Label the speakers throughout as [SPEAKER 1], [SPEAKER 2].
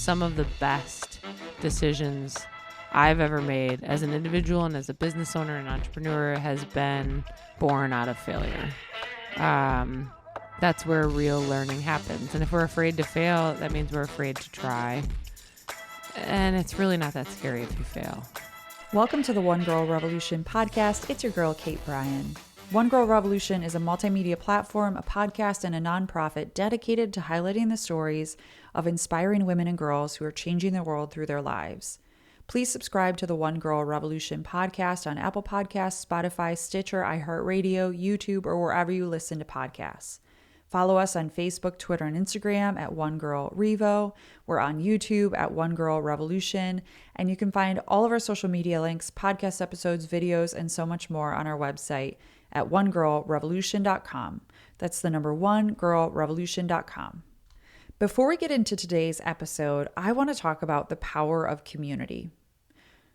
[SPEAKER 1] some of the best decisions I've ever made as an individual and as a business owner and entrepreneur has been born out of failure. That's where real learning happens. And if we're afraid to fail, that means we're afraid to try. And it's really not that scary if you fail.
[SPEAKER 2] Welcome to the One Girl Revolution podcast. It's your girl, Kate Bryan. One Girl Revolution is a multimedia platform, a podcast, and a nonprofit dedicated to highlighting the stories of inspiring women and girls who are changing the world through their lives. Please subscribe to the One Girl Revolution podcast on Apple Podcasts, Spotify, Stitcher, iHeartRadio, YouTube, or wherever you listen to podcasts. Follow us on Facebook, Twitter, and Instagram at One Girl Revo. We're on YouTube at One Girl Revolution. And you can find all of our social media links, podcast episodes, videos, and so much more on our website at onegirlrevolution.com. That's the number onegirlrevolution.com. Before we get into today's episode, I want to talk about the power of community.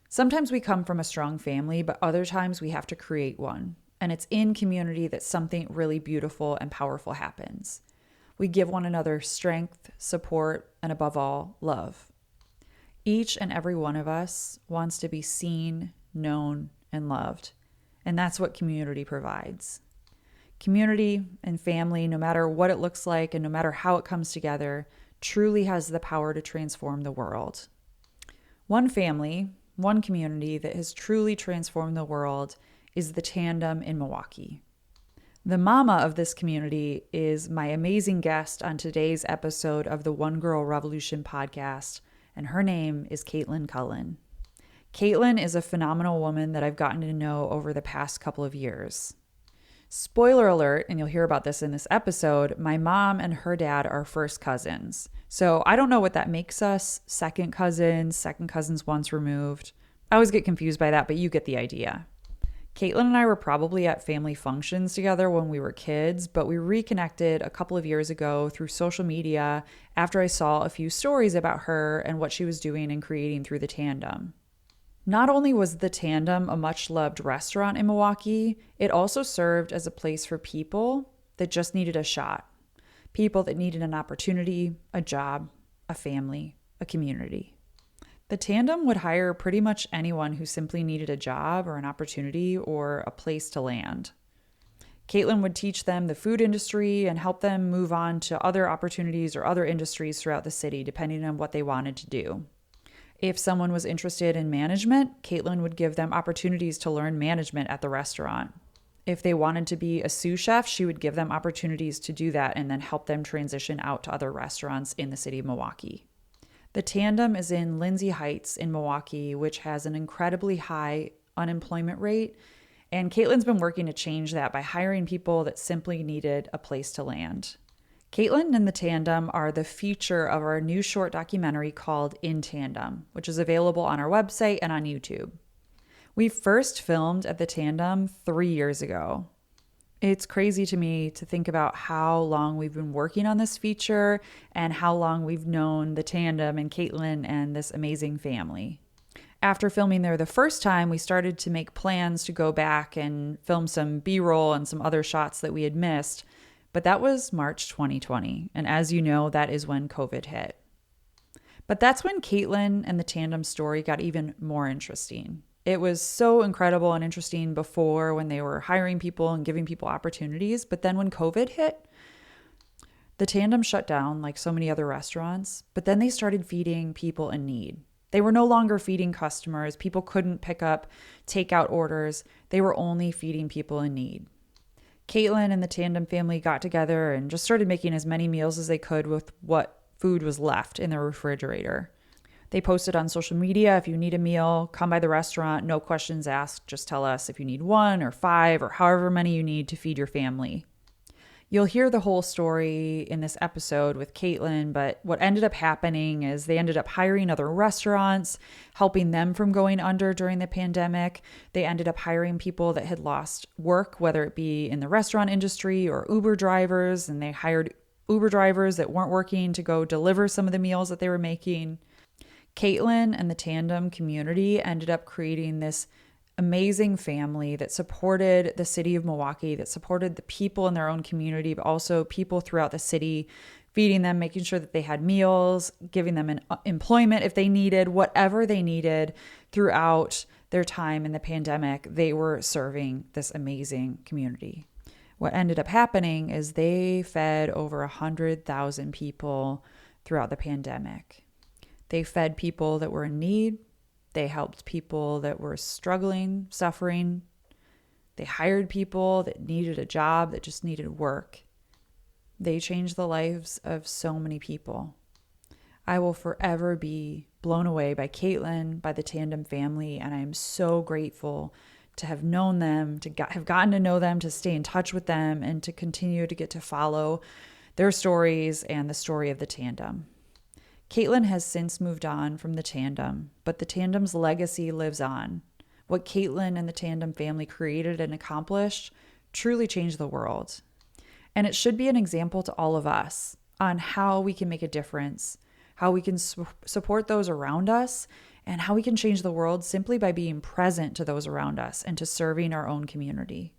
[SPEAKER 2] Sometimes we come from a strong family, but other times we have to create one. And it's in community that something really beautiful and powerful happens. We give one another strength, support, and above all, love. Each and every one of us wants to be seen, known, and loved. And that's what community provides. Community and family, no matter what it looks like and no matter how it comes together, truly has the power to transform the world. One family, one community that has truly transformed the world is the Tandem in Milwaukee. The mama of this community is my amazing guest on today's episode of the One Girl Revolution podcast, and her name is Cullen. Caitlin is a phenomenal woman that I've gotten to know over the past couple of years. Spoiler alert, and you'll hear about this in this episode, my mom and her dad are first cousins. So I don't know what that makes us, second cousins once removed. I always get confused by that, but you get the idea. Caitlin and I were probably at family functions together when we were kids, but we reconnected a couple of years ago through social media after I saw a few stories about her and what she was doing and creating through the Tandem. Not only was the Tandem a much-loved restaurant in Milwaukee, it also served as a place for people that just needed a shot. People that needed an opportunity, a job, a family, a community. The Tandem would hire pretty much anyone who simply needed a job or an opportunity or a place to land. Caitlin would teach them the food industry and help them move on to other opportunities or other industries throughout the city, depending on what they wanted to do. If someone was interested in management, Caitlin would give them opportunities to learn management at the restaurant. If they wanted to be a sous chef, she would give them opportunities to do that and then help them transition out to other restaurants in the city of Milwaukee. The Tandem is in Lindsay Heights in Milwaukee, which has an incredibly high unemployment rate. And Caitlin's been working to change that by hiring people that simply needed a place to land. Caitlin and the Tandem are the feature of our new short documentary called In Tandem, which is available on our website and on YouTube. We first filmed at the Tandem 3 years ago. It's crazy to me to think about how long we've been working on this feature and how long we've known the Tandem and Caitlin and this amazing family. After filming there the first time, we started to make plans to go back and film some B-roll and some other shots that we had missed, but that was March 2020. And as you know, that is when COVID hit. But that's when Caitlin and the Tandem story got even more interesting. It was so incredible and interesting before when they were hiring people and giving people opportunities. But then when COVID hit, the Tandem shut down like so many other restaurants. But then they started feeding people in need. They were no longer feeding customers. People couldn't pick up takeout orders. They were only feeding people in need. Caitlin and the Tandem family got together and just started making as many meals as they could with what food was left in the refrigerator. They posted on social media, if you need a meal, come by the restaurant, no questions asked. Just tell us if you need 1 or 5 or however many you need to feed your family. You'll hear the whole story in this episode with Caitlin, but what ended up happening is they ended up hiring other restaurants, helping them from going under during the pandemic. They ended up hiring people that had lost work, whether it be in the restaurant industry or Uber drivers, and they hired Uber drivers that weren't working to go deliver some of the meals that they were making. Caitlin and the Tandem community ended up creating this amazing family that supported the city of Milwaukee, that supported the people in their own community, but also people throughout the city feeding them, making sure that they had meals, giving them employment if they needed, whatever they needed throughout their time in the pandemic. They were serving this amazing community. What ended up happening is they fed over 100,000 people throughout the pandemic. They fed people that were in need. They helped people that were struggling, suffering. They hired people that needed a job, that just needed work. They changed the lives of so many people. I will forever be blown away by Caitlin, by the Tandem family, and I am so grateful to have known them, to have gotten to know them, to stay in touch with them, and to continue to get to follow their stories and the story of the Tandem. Caitlin has since moved on from the Tandem, but the Tandem's legacy lives on. What Caitlin and the Tandem family created and accomplished truly changed the world. And it should be an example to all of us on how we can make a difference, how we can support those around us, and how we can change the world simply by being present to those around us and to serving our own community.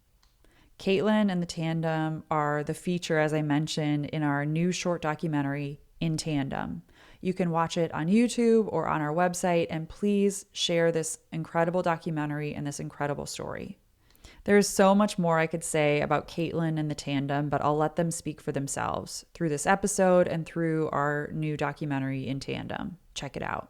[SPEAKER 2] Caitlin and the Tandem are the feature, as I mentioned, in our new short documentary, In Tandem. You can watch it on YouTube or on our website, and please share this incredible documentary and this incredible story. There's so much more I could say about Caitlin and the Tandem, but I'll let them speak for themselves through this episode and through our new documentary, In Tandem. Check it out.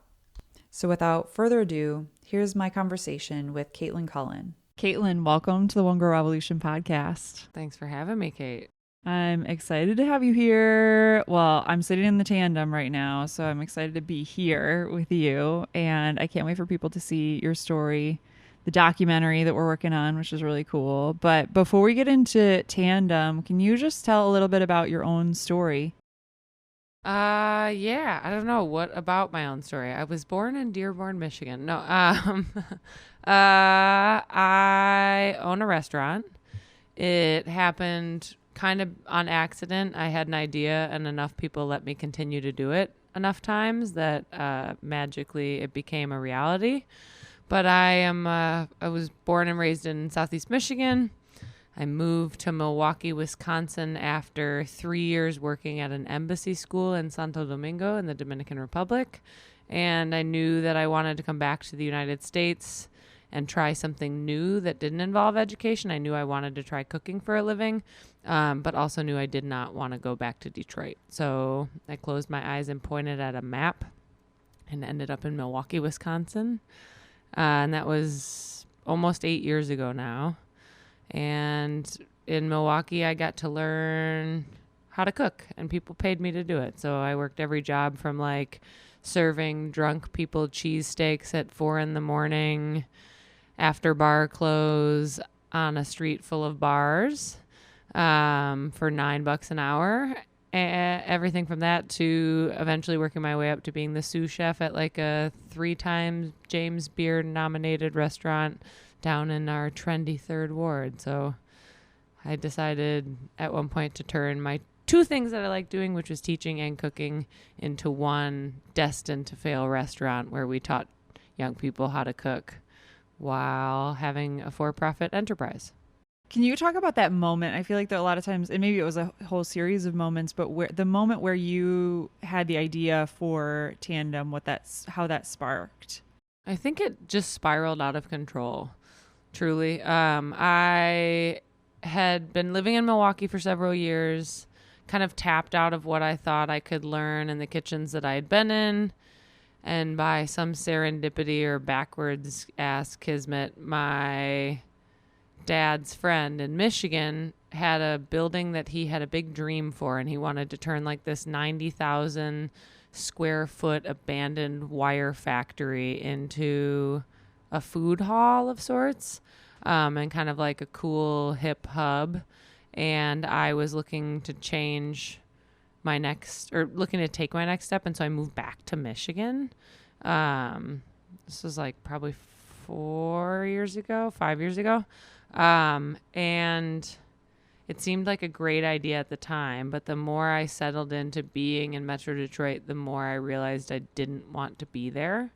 [SPEAKER 2] So without further ado, here's my conversation with Caitlin Cullen. Caitlin, welcome to the One Girl Revolution podcast.
[SPEAKER 1] Thanks for having me, Kate.
[SPEAKER 2] I'm excited to have you here. Well, I'm sitting in the Tandem right now, so I'm excited to be here with you. And I can't wait for people to see your story, the documentary that we're working on, which is really cool. But before we get into Tandem, can you just tell a little bit about your own story?
[SPEAKER 1] Yeah, I don't know what about my own story. I was born in Dearborn, Michigan. No, I own a restaurant. It happened kind of on accident. I had an idea and enough people let me continue to do it enough times that magically it became a reality. But I was born and raised in Southeast Michigan. I moved to Milwaukee, Wisconsin after 3 years working at an embassy school in Santo Domingo in the Dominican Republic. And I knew that I wanted to come back to the United States and try something new that didn't involve education. I knew I wanted to try cooking for a living, but also knew I did not want to go back to Detroit. So I closed my eyes and pointed at a map and ended up in Milwaukee, Wisconsin. And that was almost 8 years ago now. And in Milwaukee, I got to learn how to cook, and people paid me to do it. So I worked every job from like serving drunk people cheesesteaks at 4 a.m. after bar close on a street full of bars for $9 an hour. Everything from that to eventually working my way up to being the sous chef at like a 3-time James Beard nominated restaurant down in our trendy 3rd Ward. So I decided at one point to turn my 2 things that I like doing, which was teaching and cooking, into one destined to fail restaurant where we taught young people how to cook while having a for-profit enterprise.
[SPEAKER 2] Can you talk about that moment? I feel like that a lot of times, and maybe it was a whole series of moments, but where the moment where you had the idea for Tandem, how that sparked.
[SPEAKER 1] I think it just spiraled out of control. Truly. I had been living in Milwaukee for several years, kind of tapped out of what I thought I could learn in the kitchens that I had been in. And by some serendipity or backwards ass kismet, my dad's friend in Michigan had a building that he had a big dream for, and he wanted to turn like this 90,000 square foot abandoned wire factory into a food hall of sorts, and kind of like a cool hip hub. And I was looking to looking to take my next step. And so I moved back to Michigan. This was like probably 5 years ago. And it seemed like a great idea at the time, but the more I settled into being in Metro Detroit, the more I realized I didn't want to be there.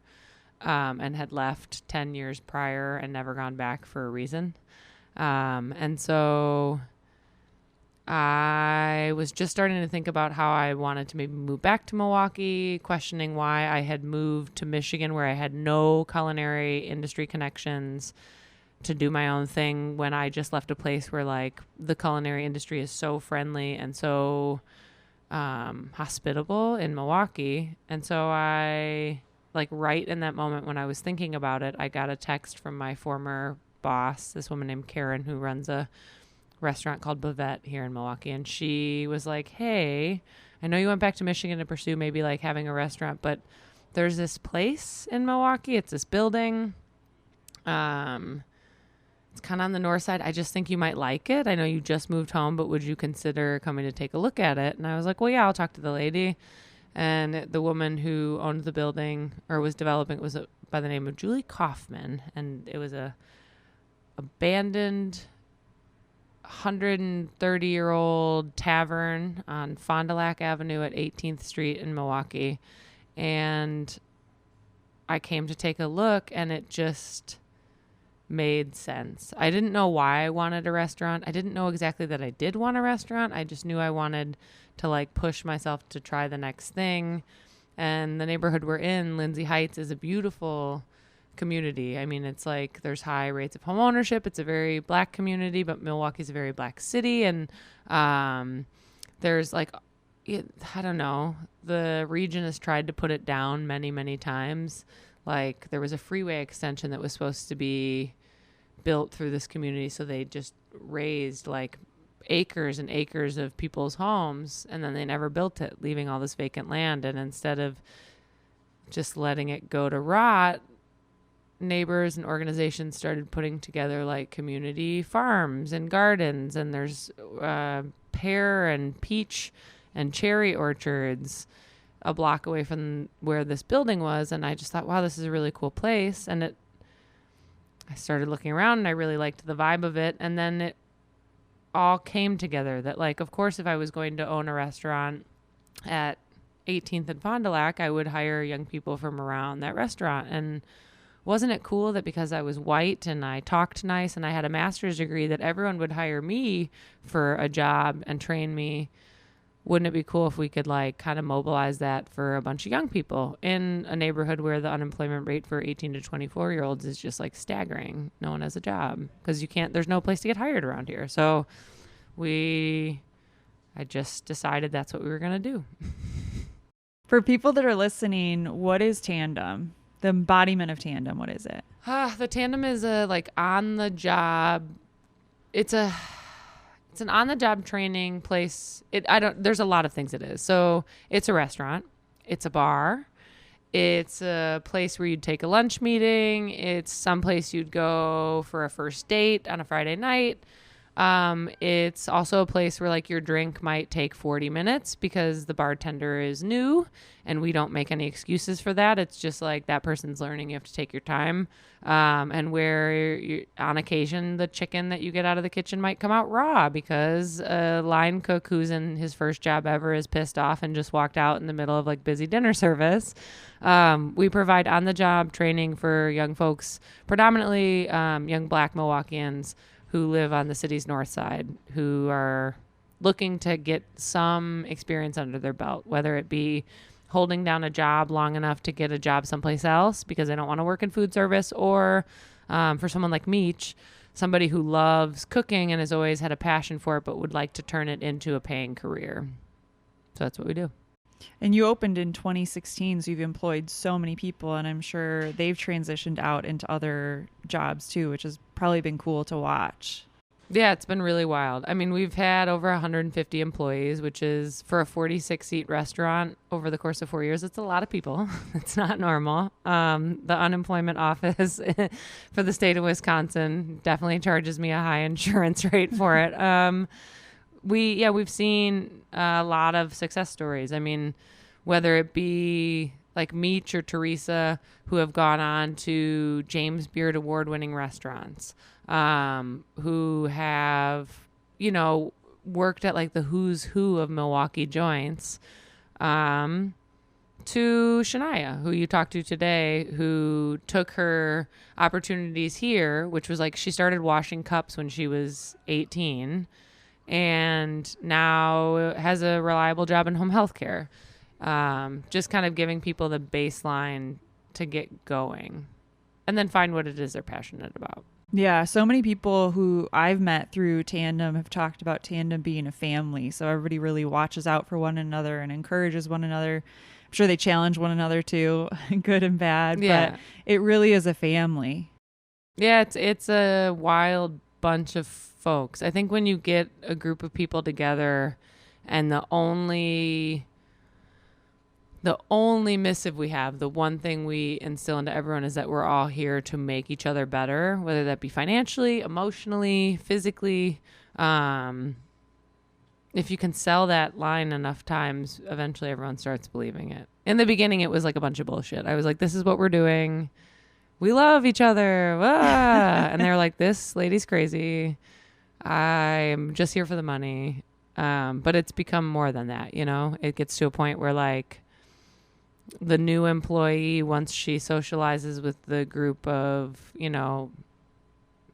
[SPEAKER 1] And had left 10 years prior and never gone back for a reason. And so I was just starting to think about how I wanted to maybe move back to Milwaukee, questioning why I had moved to Michigan where I had no culinary industry connections to do my own thing when I just left a place where like the culinary industry is so friendly and so hospitable in Milwaukee. And so I, like right in that moment when I was thinking about it, I got a text from my former boss, this woman named Karen, who runs a restaurant called Bavette here in Milwaukee. And she was like, hey, I know you went back to Michigan to pursue maybe like having a restaurant, but there's this place in Milwaukee. It's this building. It's kind of on the north side. I just think you might like it. I know you just moved home, but would you consider coming to take a look at it? And I was like, well, yeah, I'll talk to the lady. And the woman who owned the building or was developing it was by the name of Julie Kaufman. And it was a abandoned 130-year-old tavern on Fond du Lac Avenue at 18th Street in Milwaukee. And I came to take a look, and it just made sense. I didn't know why I wanted a restaurant. I didn't know exactly that I did want a restaurant. I just knew I wanted to like push myself to try the next thing. And the neighborhood we're in, Lindsay Heights, is a beautiful community. I mean, it's like there's high rates of home ownership. It's a very black community, but Milwaukee's a very black city. And there's like, I don't know, the region has tried to put it down many, many times. Like there was a freeway extension that was supposed to be built through this community. So they just raised like acres and acres of people's homes, and then they never built it, leaving all this vacant land. And instead of just letting it go to rot, neighbors and organizations started putting together like community farms and gardens, and there's pear and peach and cherry orchards a block away from where this building was. And I just thought, wow, this is a really cool place. And I started looking around, and I really liked the vibe of it. And then it all came together that like, of course, if I was going to own a restaurant at 18th and Fond du Lac, I would hire young people from around that restaurant. And wasn't it cool that because I was white and I talked nice and I had a master's degree that everyone would hire me for a job and train me? Wouldn't it be cool if we could like kind of mobilize that for a bunch of young people in a neighborhood where the unemployment rate for 18 to 24-year-olds is just like staggering? No one has a job because there's no place to get hired around here. So I just decided that's what we were going to do.
[SPEAKER 2] For people that are listening, what is Tandem? The embodiment of Tandem, what is it?
[SPEAKER 1] The Tandem is a like on the job. It's an on the job training place. There's a lot of things it is. So it's a restaurant, it's a bar, it's a place where you'd take a lunch meeting. It's someplace you'd go for a first date on a Friday night. It's also a place where like your drink might take 40 minutes because the bartender is new and we don't make any excuses for that. It's just like that person's learning. You have to take your time. And where on occasion the chicken that you get out of the kitchen might come out raw because a line cook who's in his first job ever is pissed off and just walked out in the middle of like busy dinner service. We provide on the job training for young folks, predominantly young Black Milwaukeeans who live on the city's north side, who are looking to get some experience under their belt, whether it be holding down a job long enough to get a job someplace else because they don't want to work in food service, or for someone like Meech, somebody who loves cooking and has always had a passion for it but would like to turn it into a paying career. So that's what we do.
[SPEAKER 2] And you opened in 2016, so you've employed so many people, and I'm sure they've transitioned out into other jobs too, which has probably been cool to watch.
[SPEAKER 1] Yeah, it's been really wild. I mean, we've had over 150 employees, which is for a 46-seat restaurant over the course of 4 years. It's a lot of people. It's not normal. The unemployment office for the state of Wisconsin definitely charges me a high insurance rate for it. We've seen a lot of success stories. I mean, whether it be like Meech or Teresa, who have gone on to James Beard award-winning restaurants, who have, worked at like the who's who of Milwaukee joints, to Shania, who you talked to today, who took her opportunities here, which was like she started washing cups when she was 18 and now has a reliable job in home health care. Just kind of giving people the baseline to get going and then find what it is they're passionate about.
[SPEAKER 2] Yeah, so many people who I've met through Tandem have talked about Tandem being a family. So everybody really watches out for one another and encourages one another. I'm sure they challenge one another too, good and bad, but it really is a family.
[SPEAKER 1] Yeah, it's a wild bunch of folks. I think when you get a group of people together and the only missive we have, the one thing we instill into everyone is that we're all here to make each other better, whether that be financially, emotionally, physically. If you can sell that line enough times, eventually everyone starts believing it. In the beginning, it was like a bunch of bullshit. I was like, this is what we're doing. We love each other. Ah! And they're like, this lady's crazy. I'm just here for the money. But it's become more than that, you know? It gets to a point where like the new employee, once she socializes with the group of, you know,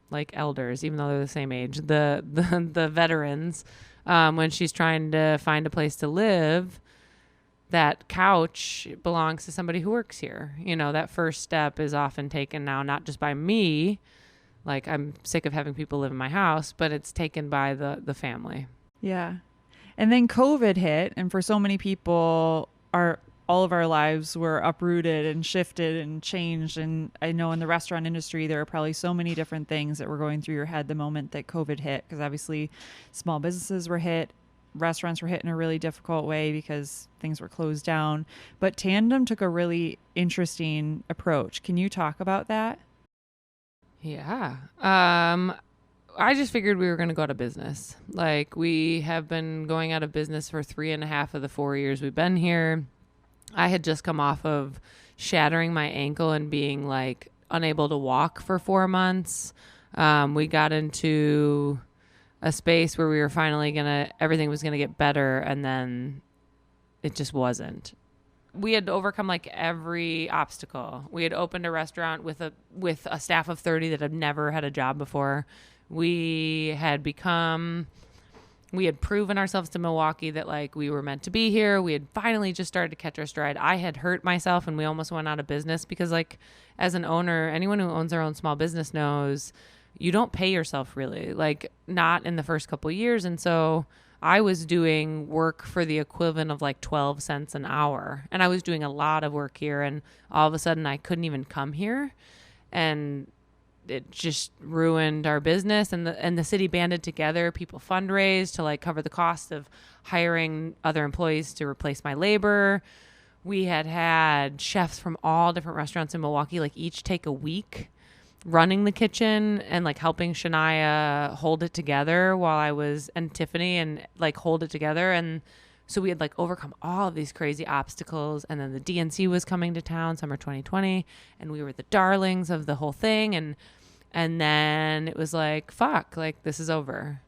[SPEAKER 1] like elders, even though they're the same age, the veterans, when she's trying to find a place to live, that couch belongs to somebody who works here. You know, that first step is often taken now, not just by me, like I'm sick of having people live in my house, but it's taken by the family.
[SPEAKER 2] Yeah. And then COVID hit, and for so many people, all of our lives were uprooted and shifted and changed. And I know in the restaurant industry, there are probably so many different things that were going through your head the moment that COVID hit, because obviously small businesses were hit. Restaurants were hit in a really difficult way because things were closed down. But Tandem took a really interesting approach. Can you talk about that?
[SPEAKER 1] Yeah. I just figured we were going to go out of business. Like, we have been going out of business for 3.5 of the 4 years we've been here. I had just come off of shattering my ankle and being like unable to walk for 4 months. We got into a space where we were finally everything was gonna get better, and then it just wasn't. We had overcome like every obstacle. We had opened a restaurant with a staff of 30 that had never had a job before. We had proven ourselves to Milwaukee that like we were meant to be here. We had finally just started to catch our stride. I had hurt myself and we almost went out of business because like as an owner, anyone who owns their own small business knows you don't pay yourself really, like not in the first couple of years. And so I was doing work for the equivalent of like 12 cents an hour. And I was doing a lot of work here, and all of a sudden I couldn't even come here. And it just ruined our business, and the city banded together. People fundraised to like cover the cost of hiring other employees to replace my labor. We had chefs from all different restaurants in Milwaukee, like each take a week running the kitchen and like helping Shania hold it together and Tiffany and like hold it together. And so we had like overcome all of these crazy obstacles. And then the DNC was coming to town summer 2020, and we were the darlings of the whole thing. And then it was like, fuck, like this is over.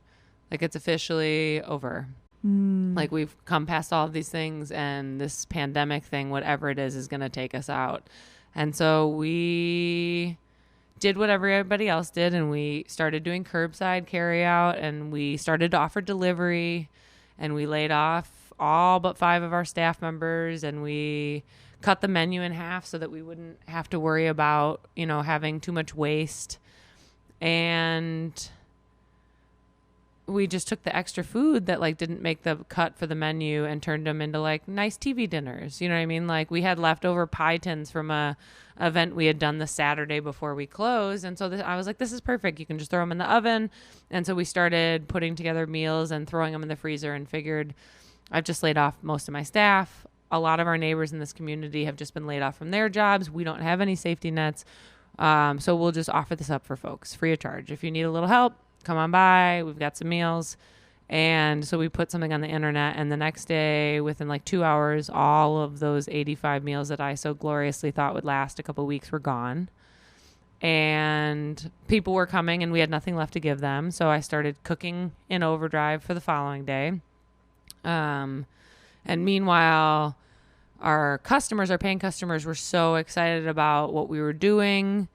[SPEAKER 1] Like it's officially over. Like we've come past all of these things, and this pandemic thing, whatever it is going to take us out. And so we did what everybody else did, and we started doing curbside carry out, and we started to offer delivery, and we laid off all but 5 of our staff members, and we cut the menu in half so that we wouldn't have to worry about, you know, having too much waste. And we just took the extra food that like didn't make the cut for the menu and turned them into like nice TV dinners. You know what I mean? Like we had leftover pie tins from a event we had done the Saturday before we closed. And so I was like, this is perfect. You can just throw them in the oven. And so we started putting together meals and throwing them in the freezer, and figured I've just laid off most of my staff. A lot of our neighbors in this community have just been laid off from their jobs. We don't have any safety nets. So we'll just offer this up for folks free of charge. If you need a little help, come on by. We've got some meals. And so we put something on the internet, and the next day, within like 2 hours, all of those 85 meals that I so gloriously thought would last a couple of weeks were gone. And people were coming, and we had nothing left to give them. So I started cooking in overdrive for the following day. And meanwhile, our paying customers were so excited about what we were doing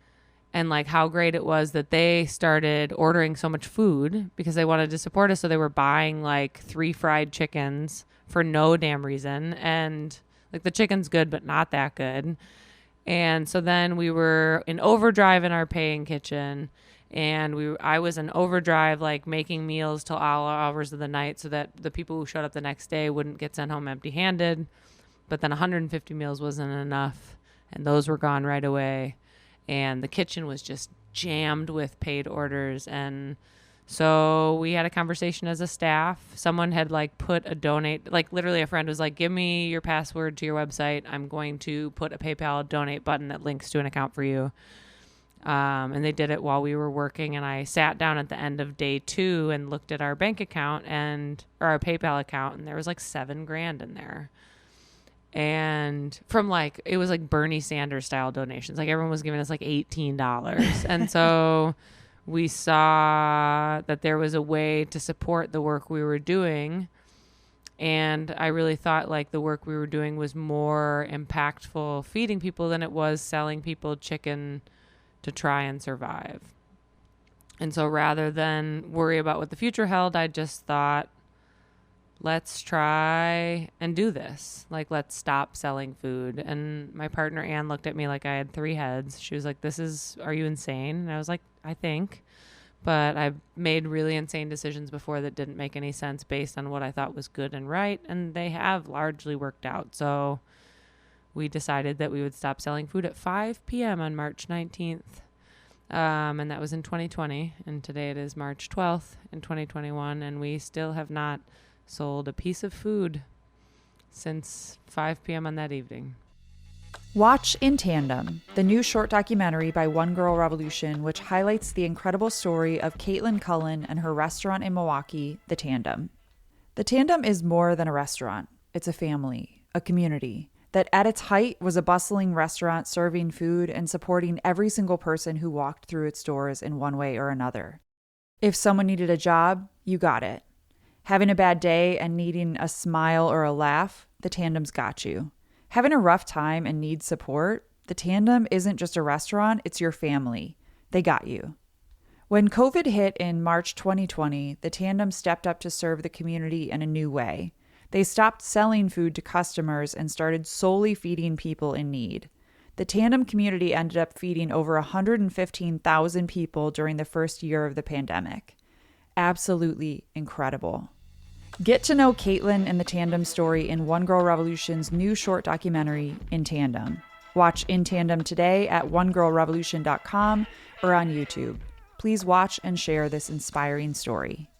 [SPEAKER 1] and like how great it was that they started ordering so much food because they wanted to support us. So they were buying like 3 fried chickens for no damn reason. And like the chicken's good, but not that good. And so then we were in overdrive in our paying kitchen, and I was in overdrive, like making meals till all hours of the night so that the people who showed up the next day wouldn't get sent home empty handed. But then 150 meals wasn't enough, and those were gone right away. And the kitchen was just jammed with paid orders. And so we had a conversation as a staff. Someone had like put a donate, like literally a friend was like, give me your password to your website. I'm going to put a PayPal donate button that links to an account for you. And they did it while we were working. And I sat down at the end of day 2 and looked at our bank account or our PayPal account. And there was like $7,000 in there. And from like, it was like Bernie Sanders style donations. Like everyone was giving us like $18. And so we saw that there was a way to support the work we were doing. And I really thought like the work we were doing was more impactful feeding people than it was selling people chicken to try and survive. And so rather than worry about what the future held, I just thought, let's try and do this. Like, let's stop selling food. And my partner, Ann, looked at me like I had 3 heads. She was like, are you insane? And I was like, I think. But I've made really insane decisions before that didn't make any sense based on what I thought was good and right. And they have largely worked out. So we decided that we would stop selling food at 5 p.m. on March 19th. And that was in 2020. And today it is March 12th in 2021. And we still have not sold a piece of food since 5 p.m. on that evening.
[SPEAKER 2] Watch In Tandem, the new short documentary by One Girl Revolution, which highlights the incredible story of Caitlin Cullen and her restaurant in Milwaukee, The Tandem. The Tandem is more than a restaurant. It's a family, a community that at its height was a bustling restaurant serving food and supporting every single person who walked through its doors in one way or another. If someone needed a job, you got it. Having a bad day and needing a smile or a laugh, The Tandem's got you. Having a rough time and need support, The Tandem isn't just a restaurant, it's your family. They got you. When COVID hit in March 2020, The Tandem stepped up to serve the community in a new way. They stopped selling food to customers and started solely feeding people in need. The Tandem community ended up feeding over 115,000 people during the first year of the pandemic. Absolutely incredible. Get to know Caitlin and the Tandem story in One Girl Revolution's new short documentary, In Tandem. Watch In Tandem today at onegirlrevolution.com or on YouTube. Please watch and share this inspiring story.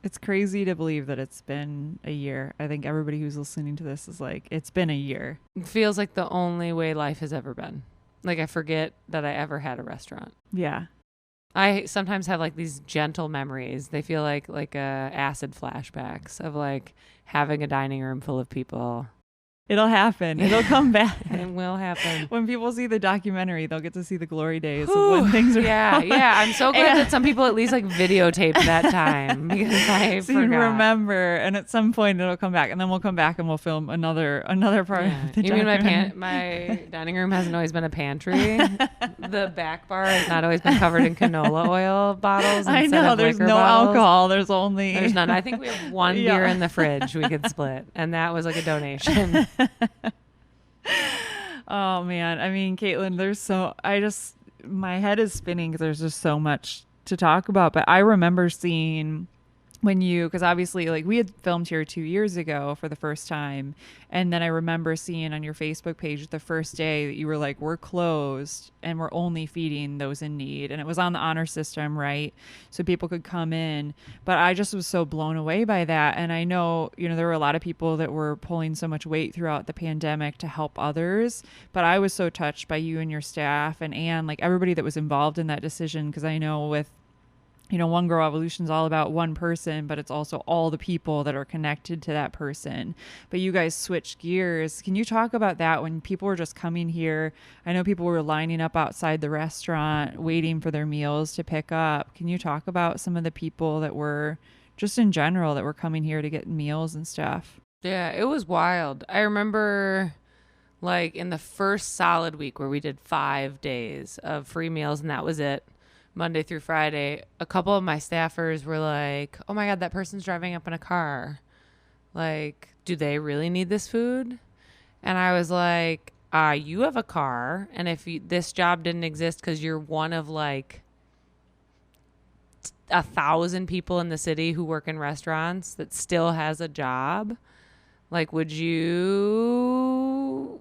[SPEAKER 2] It's crazy to believe that it's been a year. I think everybody who's listening to this is like, it's been a year.
[SPEAKER 1] It feels like the only way life has ever been. Like I forget that I ever had a restaurant.
[SPEAKER 2] Yeah.
[SPEAKER 1] I sometimes have like these gentle memories. They feel like acid flashbacks of like having a dining room full of people.
[SPEAKER 2] It'll happen. It'll come back.
[SPEAKER 1] It will happen.
[SPEAKER 2] When people see the documentary, they'll get to see the glory days of when things are
[SPEAKER 1] Yeah. I'm so glad that some people at least like videotape that time because I
[SPEAKER 2] so
[SPEAKER 1] forgot.
[SPEAKER 2] You remember, and at some point it'll come back, and then we'll come back and we'll film another part.
[SPEAKER 1] Yeah.
[SPEAKER 2] Of the
[SPEAKER 1] you mean my dining room hasn't always been a pantry? The back bar has not always been covered in canola oil bottles.
[SPEAKER 2] I know there's no alcohol. There's none.
[SPEAKER 1] I think we have one beer in the fridge we could split, and that was like a donation.
[SPEAKER 2] Oh man, I mean, Caitlin, my head is spinning because there's just so much to talk about. But I remember seeing because obviously like we had filmed here 2 years ago for the first time. And then I remember seeing on your Facebook page the first day that you were like, we're closed and we're only feeding those in need. And it was on the honor system, right? So people could come in. But I just was so blown away by that. And I know, there were a lot of people that were pulling so much weight throughout the pandemic to help others. But I was so touched by you and your staff and Anne, like everybody that was involved in that decision. Because I know with One Girl Revolution is all about one person, but it's also all the people that are connected to that person. But you guys switched gears. Can you talk about that when people were just coming here? I know people were lining up outside the restaurant, waiting for their meals to pick up. Can you talk about some of the people that were just in general that were coming here to get meals and stuff?
[SPEAKER 1] Yeah, it was wild. I remember Like in the first solid week where we did 5 days of free meals and that was it, Monday through Friday, a couple of my staffers were like, oh my God, that person's driving up in a car. Like, do they really need this food? And I was like, you have a car. And if this job didn't exist because you're one of like 1,000 people in the city who work in restaurants that still has a job, like, would you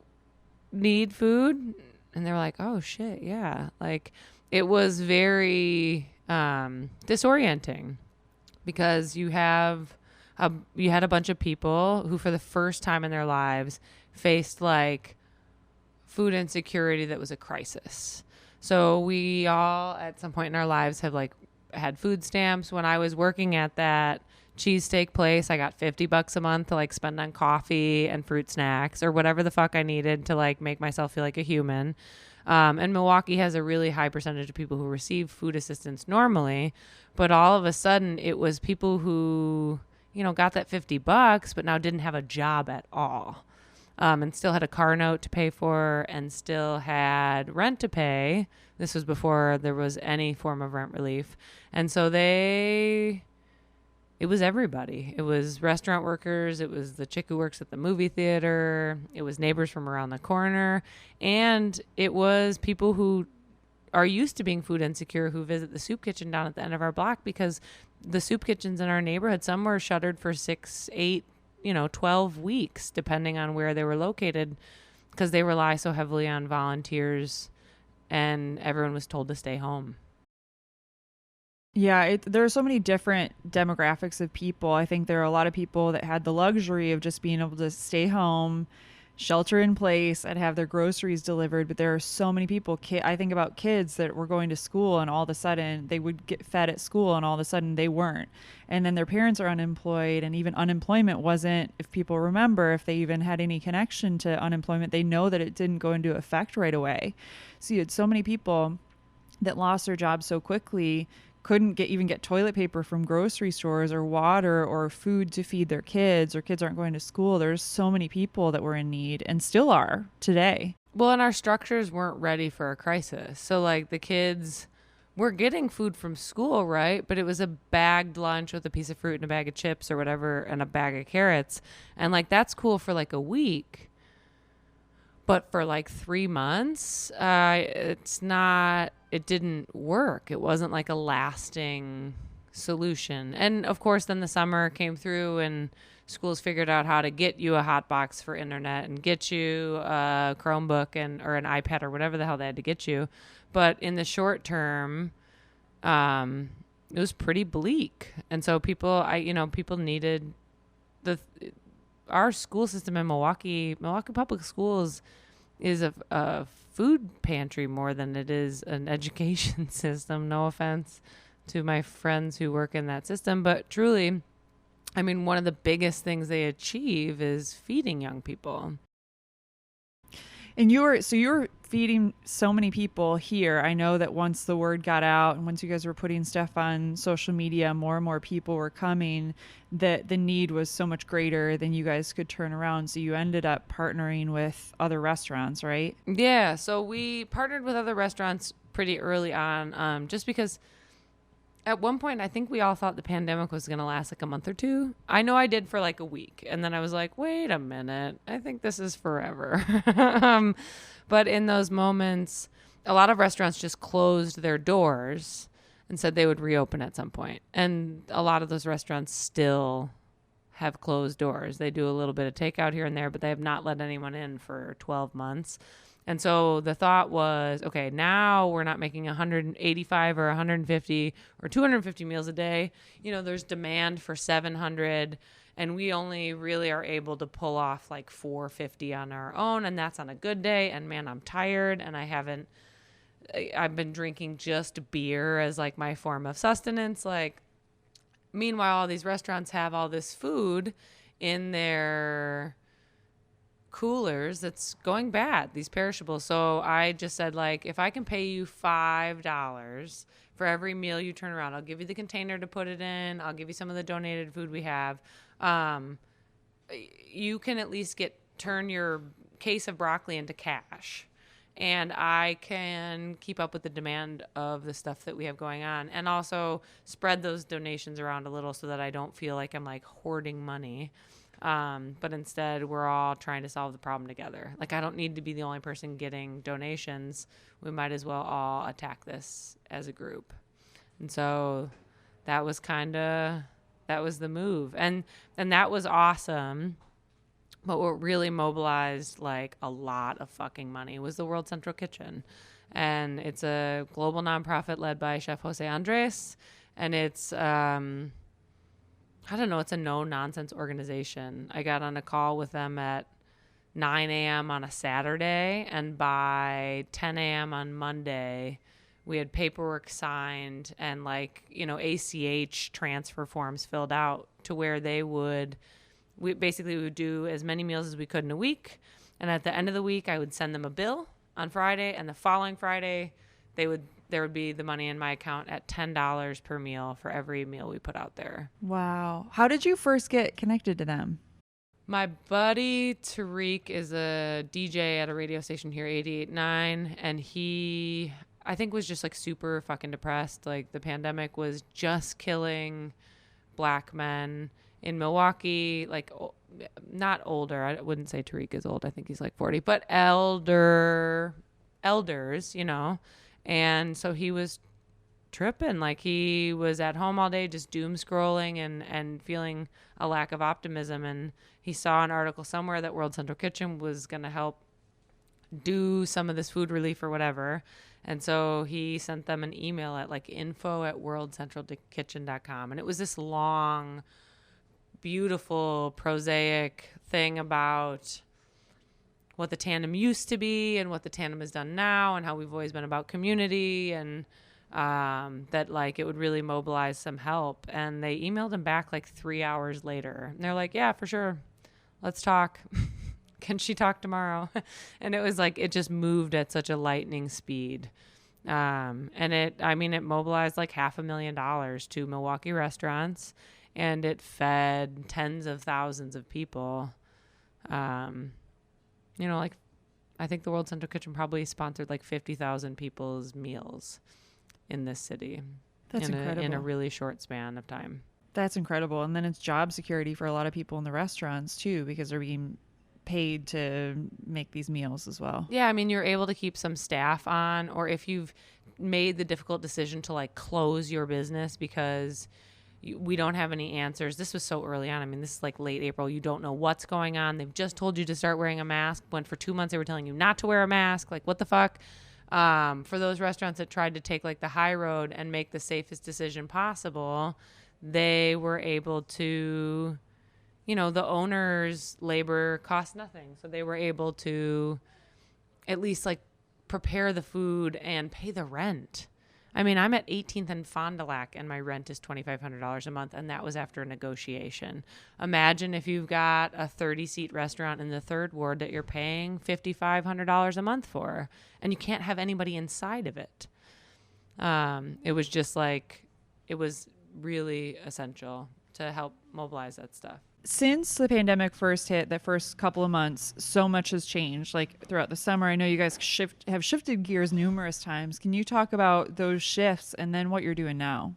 [SPEAKER 1] need food? And they were like, oh shit, yeah. Like, it was very disorienting because you had a bunch of people who for the first time in their lives faced like food insecurity that was a crisis. So we all at some point in our lives have like had food stamps. When I was working at that cheesesteak place, I got $50 a month to like spend on coffee and fruit snacks or whatever the fuck I needed to like make myself feel like a human. And Milwaukee has a really high percentage of people who receive food assistance normally, but all of a sudden it was people who, you know, got that $50 but now didn't have a job at all, and still had a car note to pay for and still had rent to pay. This was before there was any form of rent relief. And so it was everybody. It was restaurant workers. It was the chick who works at the movie theater. It was neighbors from around the corner. And it was people who are used to being food insecure who visit the soup kitchen down at the end of our block because the soup kitchens in our neighborhood, some were shuttered for 6, 8, 12 weeks, depending on where they were located, because they rely so heavily on volunteers and everyone was told to stay home.
[SPEAKER 2] Yeah, there are so many different demographics of people. I think there are a lot of people that had the luxury of just being able to stay home, shelter in place, and have their groceries delivered. But there are so many people. I think about kids that were going to school and all of a sudden they would get fed at school and all of a sudden they weren't. And then their parents are unemployed, and even unemployment wasn't, if people remember, if they even had any connection to unemployment, they know that it didn't go into effect right away. So you had so many people that lost their jobs so quickly, couldn't even get toilet paper from grocery stores or water or food to feed their kids, or kids aren't going to school. There's so many people that were in need and still are today.
[SPEAKER 1] Well, and our structures weren't ready for a crisis. So like the kids were getting food from school, right? But it was a bagged lunch with a piece of fruit and a bag of chips or whatever and a bag of carrots. And like that's cool for like a week. But for like 3 months, it didn't work. It wasn't like a lasting solution. And of course, then the summer came through and schools figured out how to get you a hot box for internet and get you a Chromebook or an iPad or whatever the hell they had to get you. But in the short term, it was pretty bleak. And so people needed our school system in Milwaukee Public Schools is a food pantry more than it is an education system. No offense to my friends who work in that system, but truly, I mean, one of the biggest things they achieve is feeding young people.
[SPEAKER 2] And you're feeding so many people here. I know that once the word got out and once you guys were putting stuff on social media, more and more people were coming, that the need was so much greater than you guys could turn around. So you ended up partnering with other restaurants, right?
[SPEAKER 1] Yeah. So we partnered with other restaurants pretty early on, just because at one point, I think we all thought the pandemic was going to last like a month or two. I know I did for like a week. And then I was like, wait a minute. I think this is forever. But in those moments, a lot of restaurants just closed their doors and said they would reopen at some point. And a lot of those restaurants still have closed doors. They do a little bit of takeout here and there, but they have not let anyone in for 12 months. And so the thought was, okay, now we're not making 185 or 150 or 250 meals a day. There's demand for 700, and we only really are able to pull off like 450 on our own, and that's on a good day. And man, I'm tired, and I've been drinking just beer as like my form of sustenance. Like, meanwhile, all these restaurants have all this food in their coolers that's going bad, these perishables. So I just said, like, if I can pay you $5 for every meal you turn around, I'll give you the container to put it in, I'll give you some of the donated food we have, you can at least turn your case of broccoli into cash. And I can keep up with the demand of the stuff that we have going on, and also spread those donations around a little so that I don't feel like I'm like hoarding money. But instead, we're all trying to solve the problem together. Like, I don't need to be the only person getting donations. We might as well all attack this as a group. And so that was the move. And that was awesome. But what really mobilized like a lot of fucking money was the World Central Kitchen. And it's a global nonprofit led by Chef Jose Andres. And it's, I don't know, it's a no-nonsense organization. I got on a call with them at 9 a.m. on a Saturday. And by 10 a.m. on Monday, we had paperwork signed and like, you know, ACH transfer forms filled out to where they would... We would do as many meals as we could in a week. And at the end of the week, I would send them a bill on Friday. And the following Friday, there would be the money in my account at $10 per meal for every meal we put out there.
[SPEAKER 2] Wow. How did you first get connected to them?
[SPEAKER 1] My buddy Tariq is a DJ at a radio station here, 88.9. And he, I think, was just like super fucking depressed. Like, the pandemic was just killing Black men in Milwaukee, like not older. I wouldn't say Tariq is old. I think he's like 40, but elders, you know. And so he was tripping. Like, he was at home all day just doom scrolling and feeling a lack of optimism. And he saw an article somewhere that World Central Kitchen was going to help do some of this food relief or whatever. And so he sent them an email at like info@worldcentralkitchen.com. And it was this long, beautiful, prosaic thing about what the Tandem used to be and what the Tandem has done now and how we've always been about community, and that like it would really mobilize some help. And they emailed him back like 3 hours later. And they're like, yeah, for sure. Let's talk. Can she talk tomorrow? And it was like, it just moved at such a lightning speed. And it mobilized like $500,000 to Milwaukee restaurants. And it fed tens of thousands of people. You know, like, I think the World Central Kitchen probably sponsored like 50,000 people's meals in this city.
[SPEAKER 2] That's incredible.
[SPEAKER 1] In a really short span of time.
[SPEAKER 2] That's incredible. And then it's job security for a lot of people in the restaurants too, because they're being paid to make these meals as well.
[SPEAKER 1] Yeah, I mean, you're able to keep some staff on, or if you've made the difficult decision to like close your business because we don't have any answers. This was so early on. I mean, this is like late April. You don't know what's going on. They've just told you to start wearing a mask, when for 2 months they were telling you not to wear a mask. Like, what the fuck? For those restaurants that tried to take like the high road and make the safest decision possible, they were able to, you know, the owner's labor cost nothing. So they were able to at least like prepare the food and pay the rent. I mean, I'm at 18th and Fond du Lac, and my rent is $2,500 a month, and that was after a negotiation. Imagine if you've got a 30-seat restaurant in the third ward that you're paying $5,500 a month for, and you can't have anybody inside of it. It was just like, it was really essential to help mobilize that stuff.
[SPEAKER 2] Since the pandemic first hit, that first couple of months, so much has changed. Like throughout the summer, I know you guys have shifted gears numerous times. Can you talk about those shifts and then what you're doing now?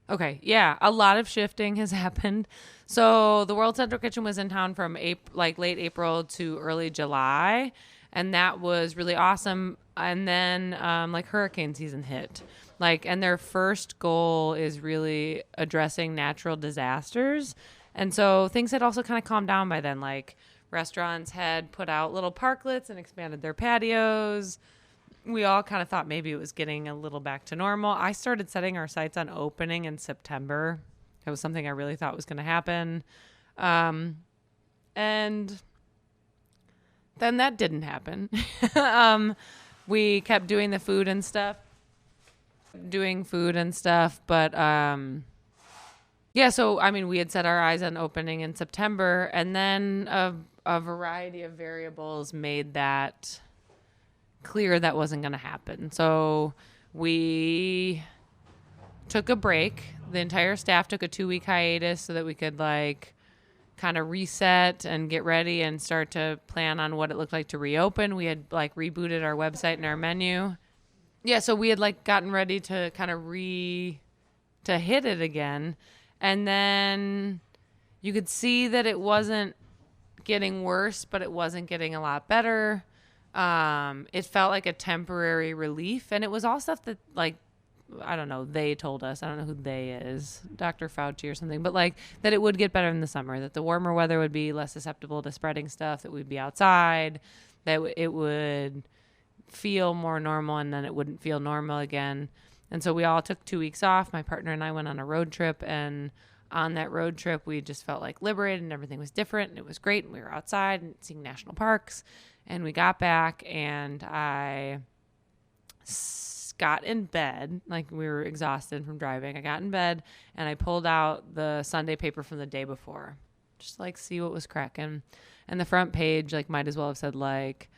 [SPEAKER 1] Okay. Yeah. A lot of shifting has happened. So the World Central Kitchen was in town from late April to early July. And that was really awesome. And then like hurricane season hit. And their first goal is really addressing natural disasters. And so things had also kind of calmed down by then. Like, restaurants had put out little parklets and expanded their patios. We all kind of thought maybe it was getting a little back to normal. I started setting our sights on opening in September. It was something I really thought was going to happen. And then that didn't happen. We kept doing the food and stuff. But yeah, so I mean, we had set our eyes on opening in September, and then a variety of variables made that clear that wasn't going to happen. So we took a break. The entire staff took a 2-week hiatus so that we could kind of reset and get ready and start to plan on what it looked like to reopen. We had like rebooted our website and our menu. Yeah, so we had like gotten ready to kind of to hit it again. And then you could see that it wasn't getting worse, but it wasn't getting a lot better. It felt like a temporary relief, and it was all stuff that, like, I don't know, they told us. I don't know who they is, Dr. Fauci or something, but like that it would get better in the summer, that the warmer weather would be less susceptible to spreading stuff, that we'd be outside, that it would feel more normal, and then it wouldn't feel normal again. And so we all took 2 weeks off. My partner and I went on a road trip, and on that road trip, we just felt like liberated, and everything was different, and it was great. And we were outside and seeing national parks, and we got back, and I got in bed, like we were exhausted from driving. I got in bed and I pulled out the Sunday paper from the day before, just like see what was cracking. And the front page, like, might as well have said like,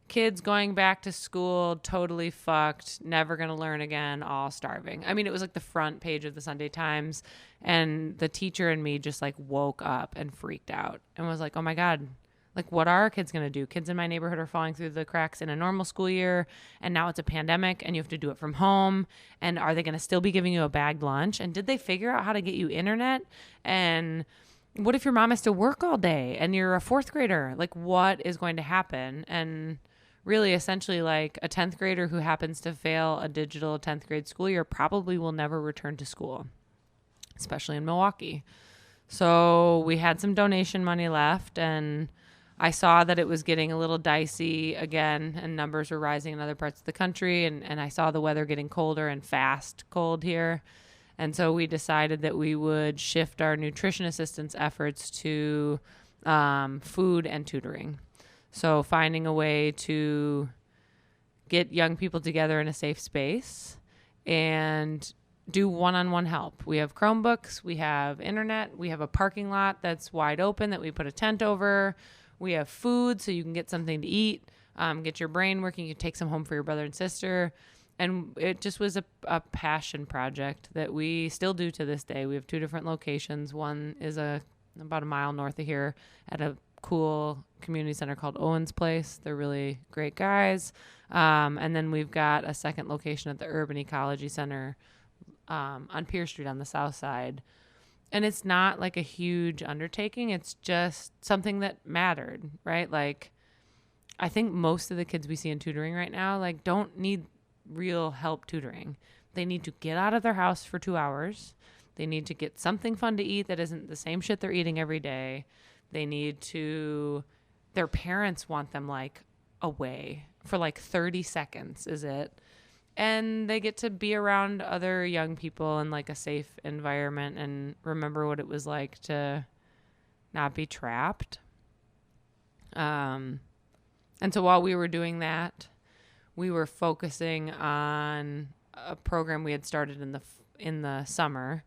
[SPEAKER 1] kids going back to school, totally fucked, never gonna learn again, all starving. I mean, it was like the front page of the Sunday Times, and the teacher and me just like woke up and freaked out and was like, oh my God, like, what are our kids going to do? Kids in my neighborhood are falling through the cracks in a normal school year, and now it's a pandemic, and you have to do it from home. And are they going to still be giving you a bagged lunch? And did they figure out how to get you internet? And what if your mom has to work all day and you're a fourth grader? Like, what is going to happen? And really, essentially, like, a 10th grader who happens to fail a digital 10th grade school year probably will never return to school, especially in Milwaukee. So we had some donation money left, and I saw that it was getting a little dicey again, and numbers were rising in other parts of the country. And I saw the weather getting colder and fast cold here. And so we decided that we would shift our nutrition assistance efforts to food and tutoring. So finding a way to get young people together in a safe space and do one-on-one help. We have Chromebooks, we have internet, we have a parking lot that's wide open that we put a tent over. We have food so you can get something to eat, get your brain working. You can take some home for your brother and sister. And it just was a passion project that we still do to this day. We have 2 different locations. One is about a mile north of here at a cool community center called Owen's Place. They're really great guys. And then we've got a second location at the Urban Ecology Center on Pierce Street on the south side. And it's not like a huge undertaking. It's just something that mattered, right? Like, I think most of the kids we see in tutoring right now, like, don't need real help tutoring. They need to get out of their house for 2 hours. They need to get something fun to eat that isn't the same shit they're eating every day. They need to, their parents want them like away for like 30 seconds is it. And they get to be around other young people in like a safe environment and remember what it was like to not be trapped. And so while we were doing that, we were focusing on a program we had started in the summer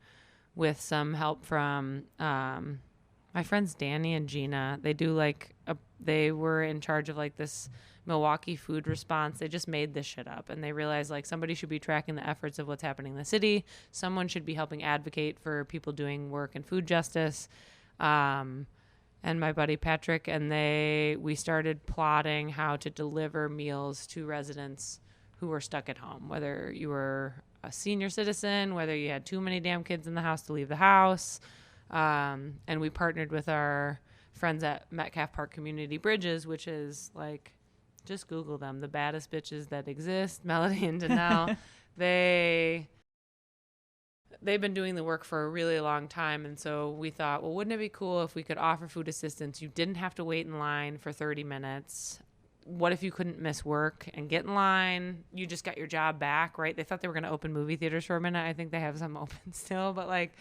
[SPEAKER 1] with some help from my friends Danny and Gina. They do like they were in charge of like this Milwaukee food response. They just made this shit up, and they realized like somebody should be tracking the efforts of what's happening in the city. Someone should be helping advocate for people doing work in food justice. And my buddy Patrick and we started plotting how to deliver meals to residents who were stuck at home, whether you were a senior citizen, whether you had too many damn kids in the house to leave the house. And we partnered with our friends at Metcalf Park Community Bridges, which is like, just Google them, the baddest bitches that exist, Melody and Danelle. They've been doing the work for a really long time. And so we thought, well, wouldn't it be cool if we could offer food assistance? You didn't have to wait in line for 30 minutes. What if you couldn't miss work and get in line? You just got your job back, right? They thought they were going to open movie theaters for a minute. I think they have some open still, but like,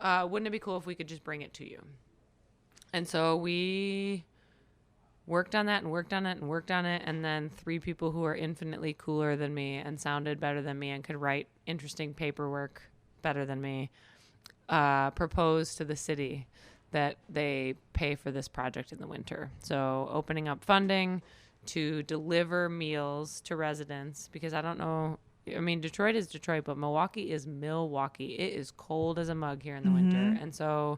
[SPEAKER 1] wouldn't it be cool if we could just bring it to you? And so we worked on that and worked on it and worked on it. And then 3 people who are infinitely cooler than me and sounded better than me and could write interesting paperwork better than me proposed to the city that they pay for this project in the winter. So opening up funding to deliver meals to residents, because I don't know, I mean, Detroit is Detroit, but Milwaukee is Milwaukee. It is cold as a mug here in the winter. And so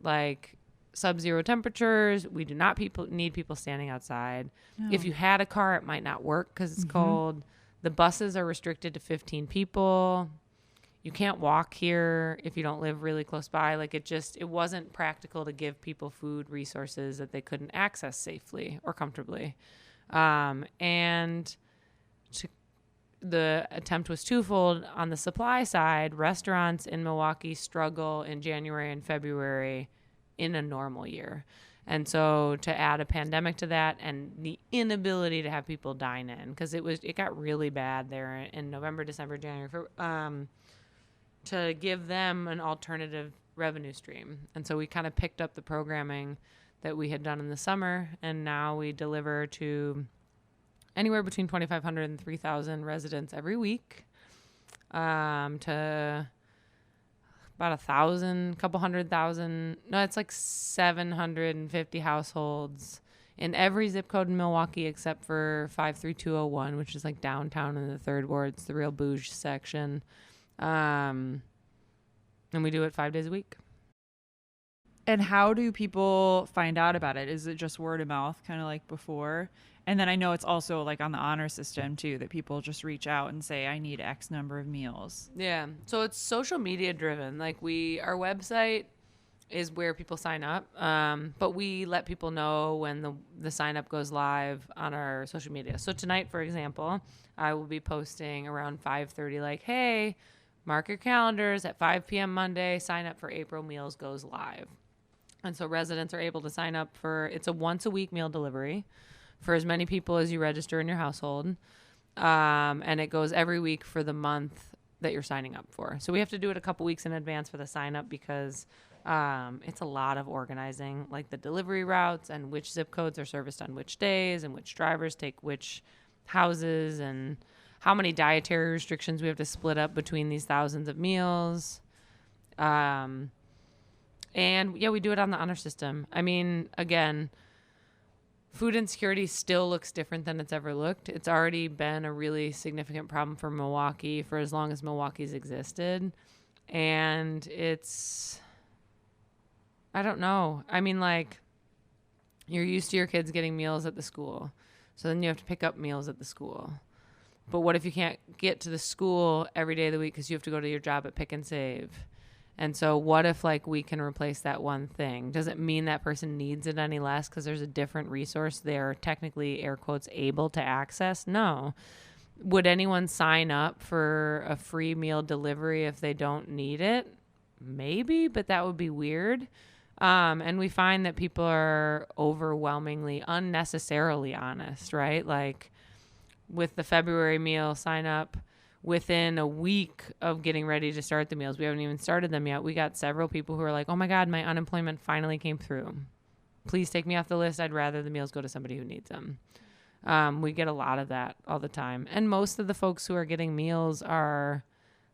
[SPEAKER 1] like sub-zero temperatures. We do not need people standing outside.
[SPEAKER 2] No.
[SPEAKER 1] If you had a car, it might not work because it's cold. The buses are restricted to 15 people. You can't walk here if you don't live really close by. Like it wasn't practical to give people food resources that they couldn't access safely or comfortably. The attempt was twofold. On the supply side, restaurants in Milwaukee struggle in January and February in a normal year. And so to add a pandemic to that and the inability to have people dine in, because it got really bad there in November, December, January, to give them an alternative revenue stream. And so we kind of picked up the programming that we had done in the summer, and now we deliver to anywhere between 2,500 and 3,000 residents every week, to about 1,000, couple 100,000. No, it's like 750 households in every zip code in Milwaukee except for 53201, which is like downtown in the third ward. It's the real bouge section. And we do it 5 days a week.
[SPEAKER 2] And how do people find out about it? Is it just word of mouth, kind of like before? And then I know it's also like on the honor system too, that people just reach out and say, I need X number of meals.
[SPEAKER 1] Yeah. So it's social media driven. Like our website is where people sign up. But we let people know when the sign up goes live on our social media. So tonight, for example, I will be posting around 5:30, like, hey, mark your calendars at 5 p.m. Monday, sign up for April Meals goes live. And so residents are able to sign up it's a once a week meal delivery for as many people as you register in your household. And it goes every week for the month that you're signing up for. So we have to do it a couple weeks in advance for the sign up because it's a lot of organizing, like the delivery routes and which zip codes are serviced on which days and which drivers take which houses and how many dietary restrictions we have to split up between these thousands of meals. And yeah, we do it on the honor system. I mean, again, food insecurity still looks different than it's ever looked. It's already been a really significant problem for Milwaukee for as long as Milwaukee's existed. And I don't know. I mean, like, you're used to your kids getting meals at the school. So then you have to pick up meals at the school. But what if you can't get to the school every day of the week because you have to go to your job at Pick and Save? And so what if, like, we can replace that one thing? Does it mean that person needs it any less because there's a different resource they're technically, air quotes, able to access? No. Would anyone sign up for a free meal delivery if they don't need it? Maybe, but that would be weird. And we find that people are overwhelmingly unnecessarily honest, right? Like with the February meal sign up, within a week of getting ready to start the meals, we haven't even started them yet, we got several people who are like, oh my God, my unemployment finally came through. Please take me off the list. I'd rather the meals go to somebody who needs them. We get a lot of that all the time. And most of the folks who are getting meals are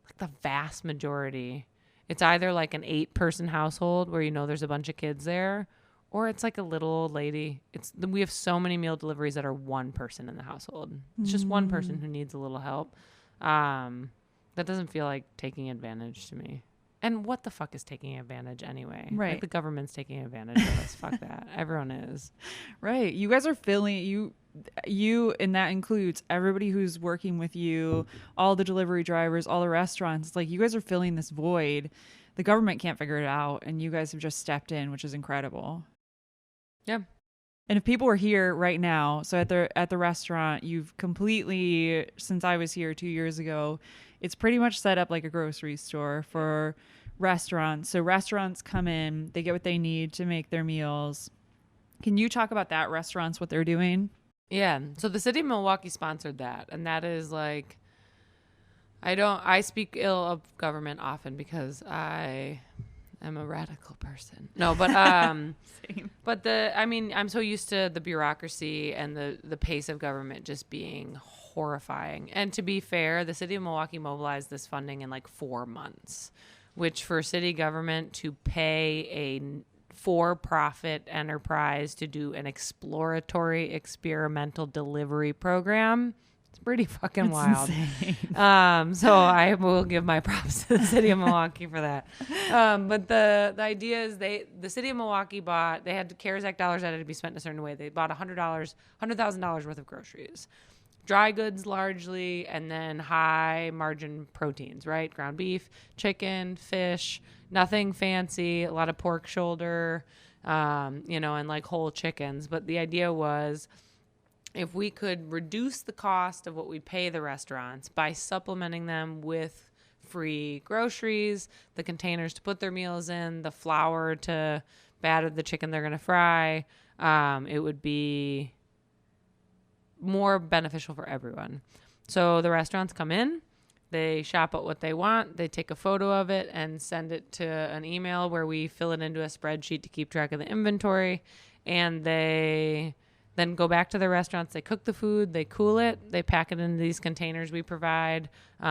[SPEAKER 1] like the vast majority. It's either like an 8-person household where there's a bunch of kids there, or it's like a little old lady. We have so many meal deliveries that are one person in the household. It's just one person who needs a little help. That doesn't feel like taking advantage to me. And what the fuck is taking advantage anyway?
[SPEAKER 2] Right.
[SPEAKER 1] Like the government's taking advantage of us. Fuck that. Everyone is.
[SPEAKER 2] Right. You guys are filling you, and that includes everybody who's working with you, all the delivery drivers, all the restaurants. It's like you guys are filling this void. The government can't figure it out, and you guys have just stepped in, which is incredible.
[SPEAKER 1] Yeah.
[SPEAKER 2] And if people were here right now, so at the restaurant, you've completely, since I was here 2 years ago, it's pretty much set up like a grocery store for restaurants. So restaurants come in, they get what they need to make their meals. Can you talk about that, restaurants, what they're doing?
[SPEAKER 1] Yeah. So the city of Milwaukee sponsored that. And that is like, I speak ill of government often because I am a radical person. No, but,
[SPEAKER 2] Same.
[SPEAKER 1] But I'm so used to the bureaucracy and the pace of government just being horrifying. And to be fair, the city of Milwaukee mobilized this funding in like 4 months, which for city government to pay a for-profit enterprise to do an exploratory experimental delivery program, it's It's pretty fucking wild.
[SPEAKER 2] Insane.
[SPEAKER 1] So I will give my props to the city of Milwaukee for that. But the idea is the city of Milwaukee they had CARES Act dollars that had to be spent in a certain way. They bought $100,000 worth of groceries. Dry goods largely, and then high margin proteins, right? Ground beef, chicken, fish, nothing fancy, a lot of pork shoulder, and like whole chickens. But the idea was if we could reduce the cost of what we pay the restaurants by supplementing them with free groceries, the containers to put their meals in, the flour to batter the chicken they're going to fry, it would be more beneficial for everyone. So the restaurants come in, they shop out what they want, they take a photo of it and send it to an email where we fill it into a spreadsheet to keep track of the inventory, and they then go back to the restaurants, they cook the food, they cool it, they pack it into these containers we provide,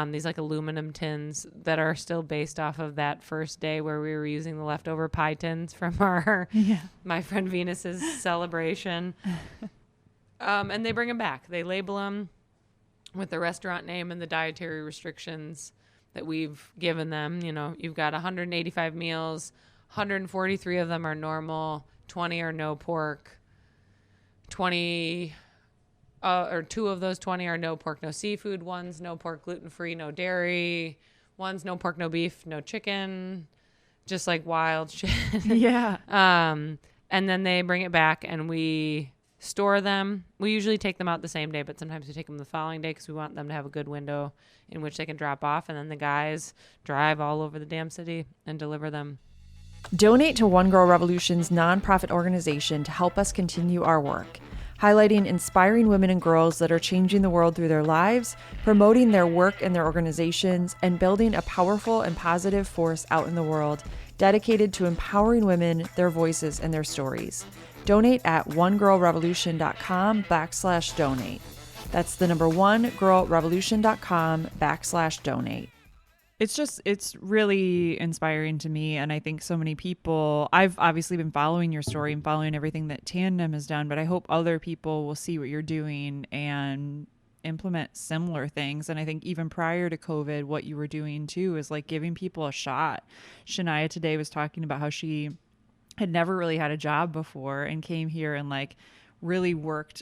[SPEAKER 1] these like aluminum tins that are still based off of that first day where we were using the leftover pie tins from my friend Venus's celebration. And they bring them back. They label them with the restaurant name and the dietary restrictions that we've given them. You've got 185 meals, 143 of them are normal, 20 are no pork, 20 or 2 of those 20 are no pork, no seafood, one's no pork, gluten-free, no dairy, one's no pork, no beef, no chicken, just like wild shit.
[SPEAKER 2] Yeah.
[SPEAKER 1] And then they bring it back and we store them. We usually take them out the same day, but sometimes we take them the following day because we want them to have a good window in which they can drop off. And then the guys drive all over the damn city and deliver them.
[SPEAKER 2] Donate to One Girl Revolution's nonprofit organization to help us continue our work, highlighting inspiring women and girls that are changing the world through their lives, promoting their work and their organizations, and building a powerful and positive force out in the world dedicated to empowering women, their voices, and their stories. Donate at onegirlrevolution.com/donate. That's the number onegirlrevolution.com/donate. It's really inspiring to me. And I think so many people, I've obviously been following your story and following everything that Tandem has done, but I hope other people will see what you're doing and implement similar things. And I think even prior to COVID, what you were doing too is like giving people a shot. Shania today was talking about how she had never really had a job before and came here and like really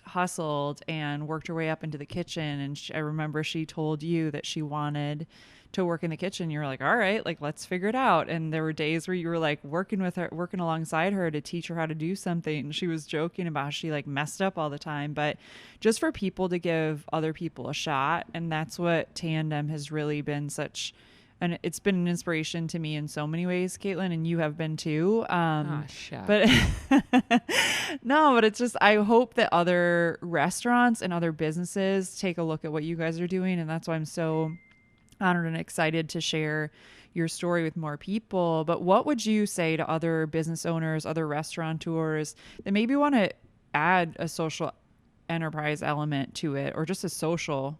[SPEAKER 2] hustled and worked her way up into the kitchen. And I remember she told you that she wanted to work in the kitchen. You were like, all right, like, let's figure it out. And there were days where you were like working alongside her to teach her how to do something. She was joking about how she like messed up all the time, but just for people to give other people a shot. And that's what Tandem has really been and it's been an inspiration to me in so many ways, Caitlin, and you have been too. But no, but it's just, I hope that other restaurants and other businesses take a look at what you guys are doing. And that's why I'm so honored and excited to share your story with more people. But what would you say to other business owners, other restaurateurs that maybe want to add a social enterprise element to it, or just a social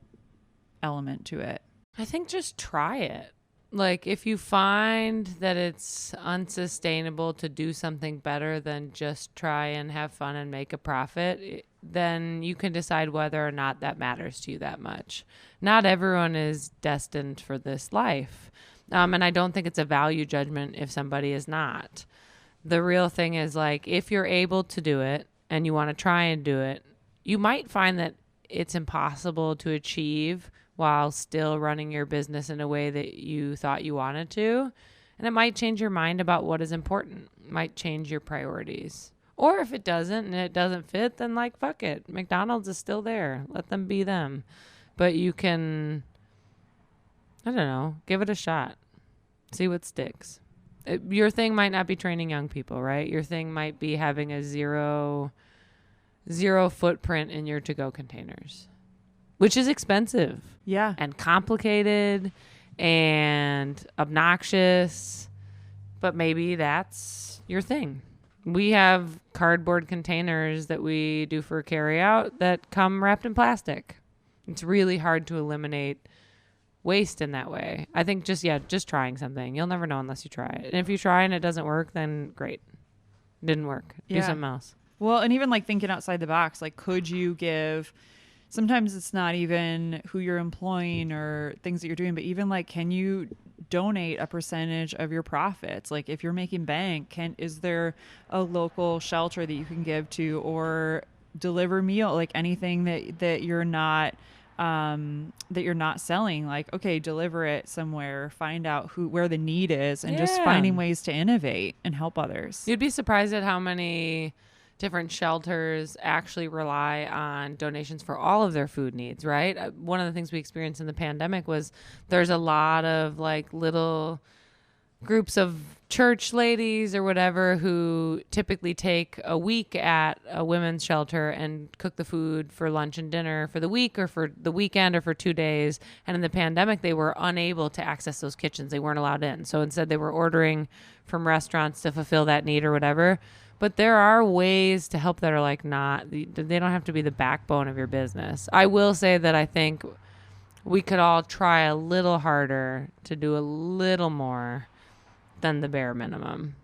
[SPEAKER 2] element to it?
[SPEAKER 1] I think just try it. Like, if you find that it's unsustainable to do something better than just try and have fun and make a profit, then you can decide whether or not that matters to you that much. Not everyone is destined for this life. And I don't think it's a value judgment if somebody is not. The real thing is, like, if you're able to do it and you want to try and do it, you might find that it's impossible to achieve while still running your business in a way that you thought you wanted to. And it might change your mind about what is important. It might change your priorities. Or if it doesn't and it doesn't fit, then like, fuck it. McDonald's is still there. Let them be them. But you can, I don't know, give it a shot. See what sticks. Your thing might not be training young people, right? Your thing might be having a zero footprint in your to-go containers, which is expensive.
[SPEAKER 2] Yeah.
[SPEAKER 1] And complicated and obnoxious, but maybe that's your thing. We have cardboard containers that we do for carry out that come wrapped in plastic. It's really hard to eliminate waste in that way. I think just trying something. You'll never know unless you try it. And if you try and it doesn't work, then great. It didn't work. Do something else.
[SPEAKER 2] Well, and even like thinking outside the box, like, could you give sometimes it's not even who you're employing or things that you're doing, but even like, can you donate a percentage of your profits? Like if you're making bank, is there a local shelter that you can give to, or deliver meal, like anything that you're not selling, like, okay, deliver it somewhere, find out where the need is, and just finding ways to innovate and help others.
[SPEAKER 1] You'd be surprised at how many different shelters actually rely on donations for all of their food needs, right? One of the things we experienced in the pandemic was there's a lot of like little groups of church ladies or whatever who typically take a week at a women's shelter and cook the food for lunch and dinner for the week or for the weekend or for 2 days. And in the pandemic, they were unable to access those kitchens. They weren't allowed in. So instead they were ordering from restaurants to fulfill that need or whatever. But there are ways to help that are like they don't have to be the backbone of your business. I will say that I think we could all try a little harder to do a little more than the bare minimum.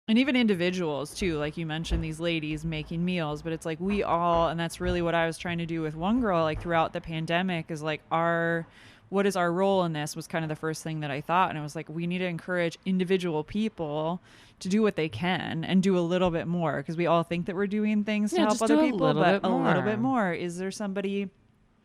[SPEAKER 2] And even individuals too, like you mentioned, these ladies making meals, but it's like we all, and that's really what I was trying to do with One Girl, like throughout the pandemic, is like what is our role in this was kind of the first thing that I thought. And it was like, we need to encourage individual people to do what they can and do a little bit more, because we all think that we're doing things to help other people, but a little bit more. Is there somebody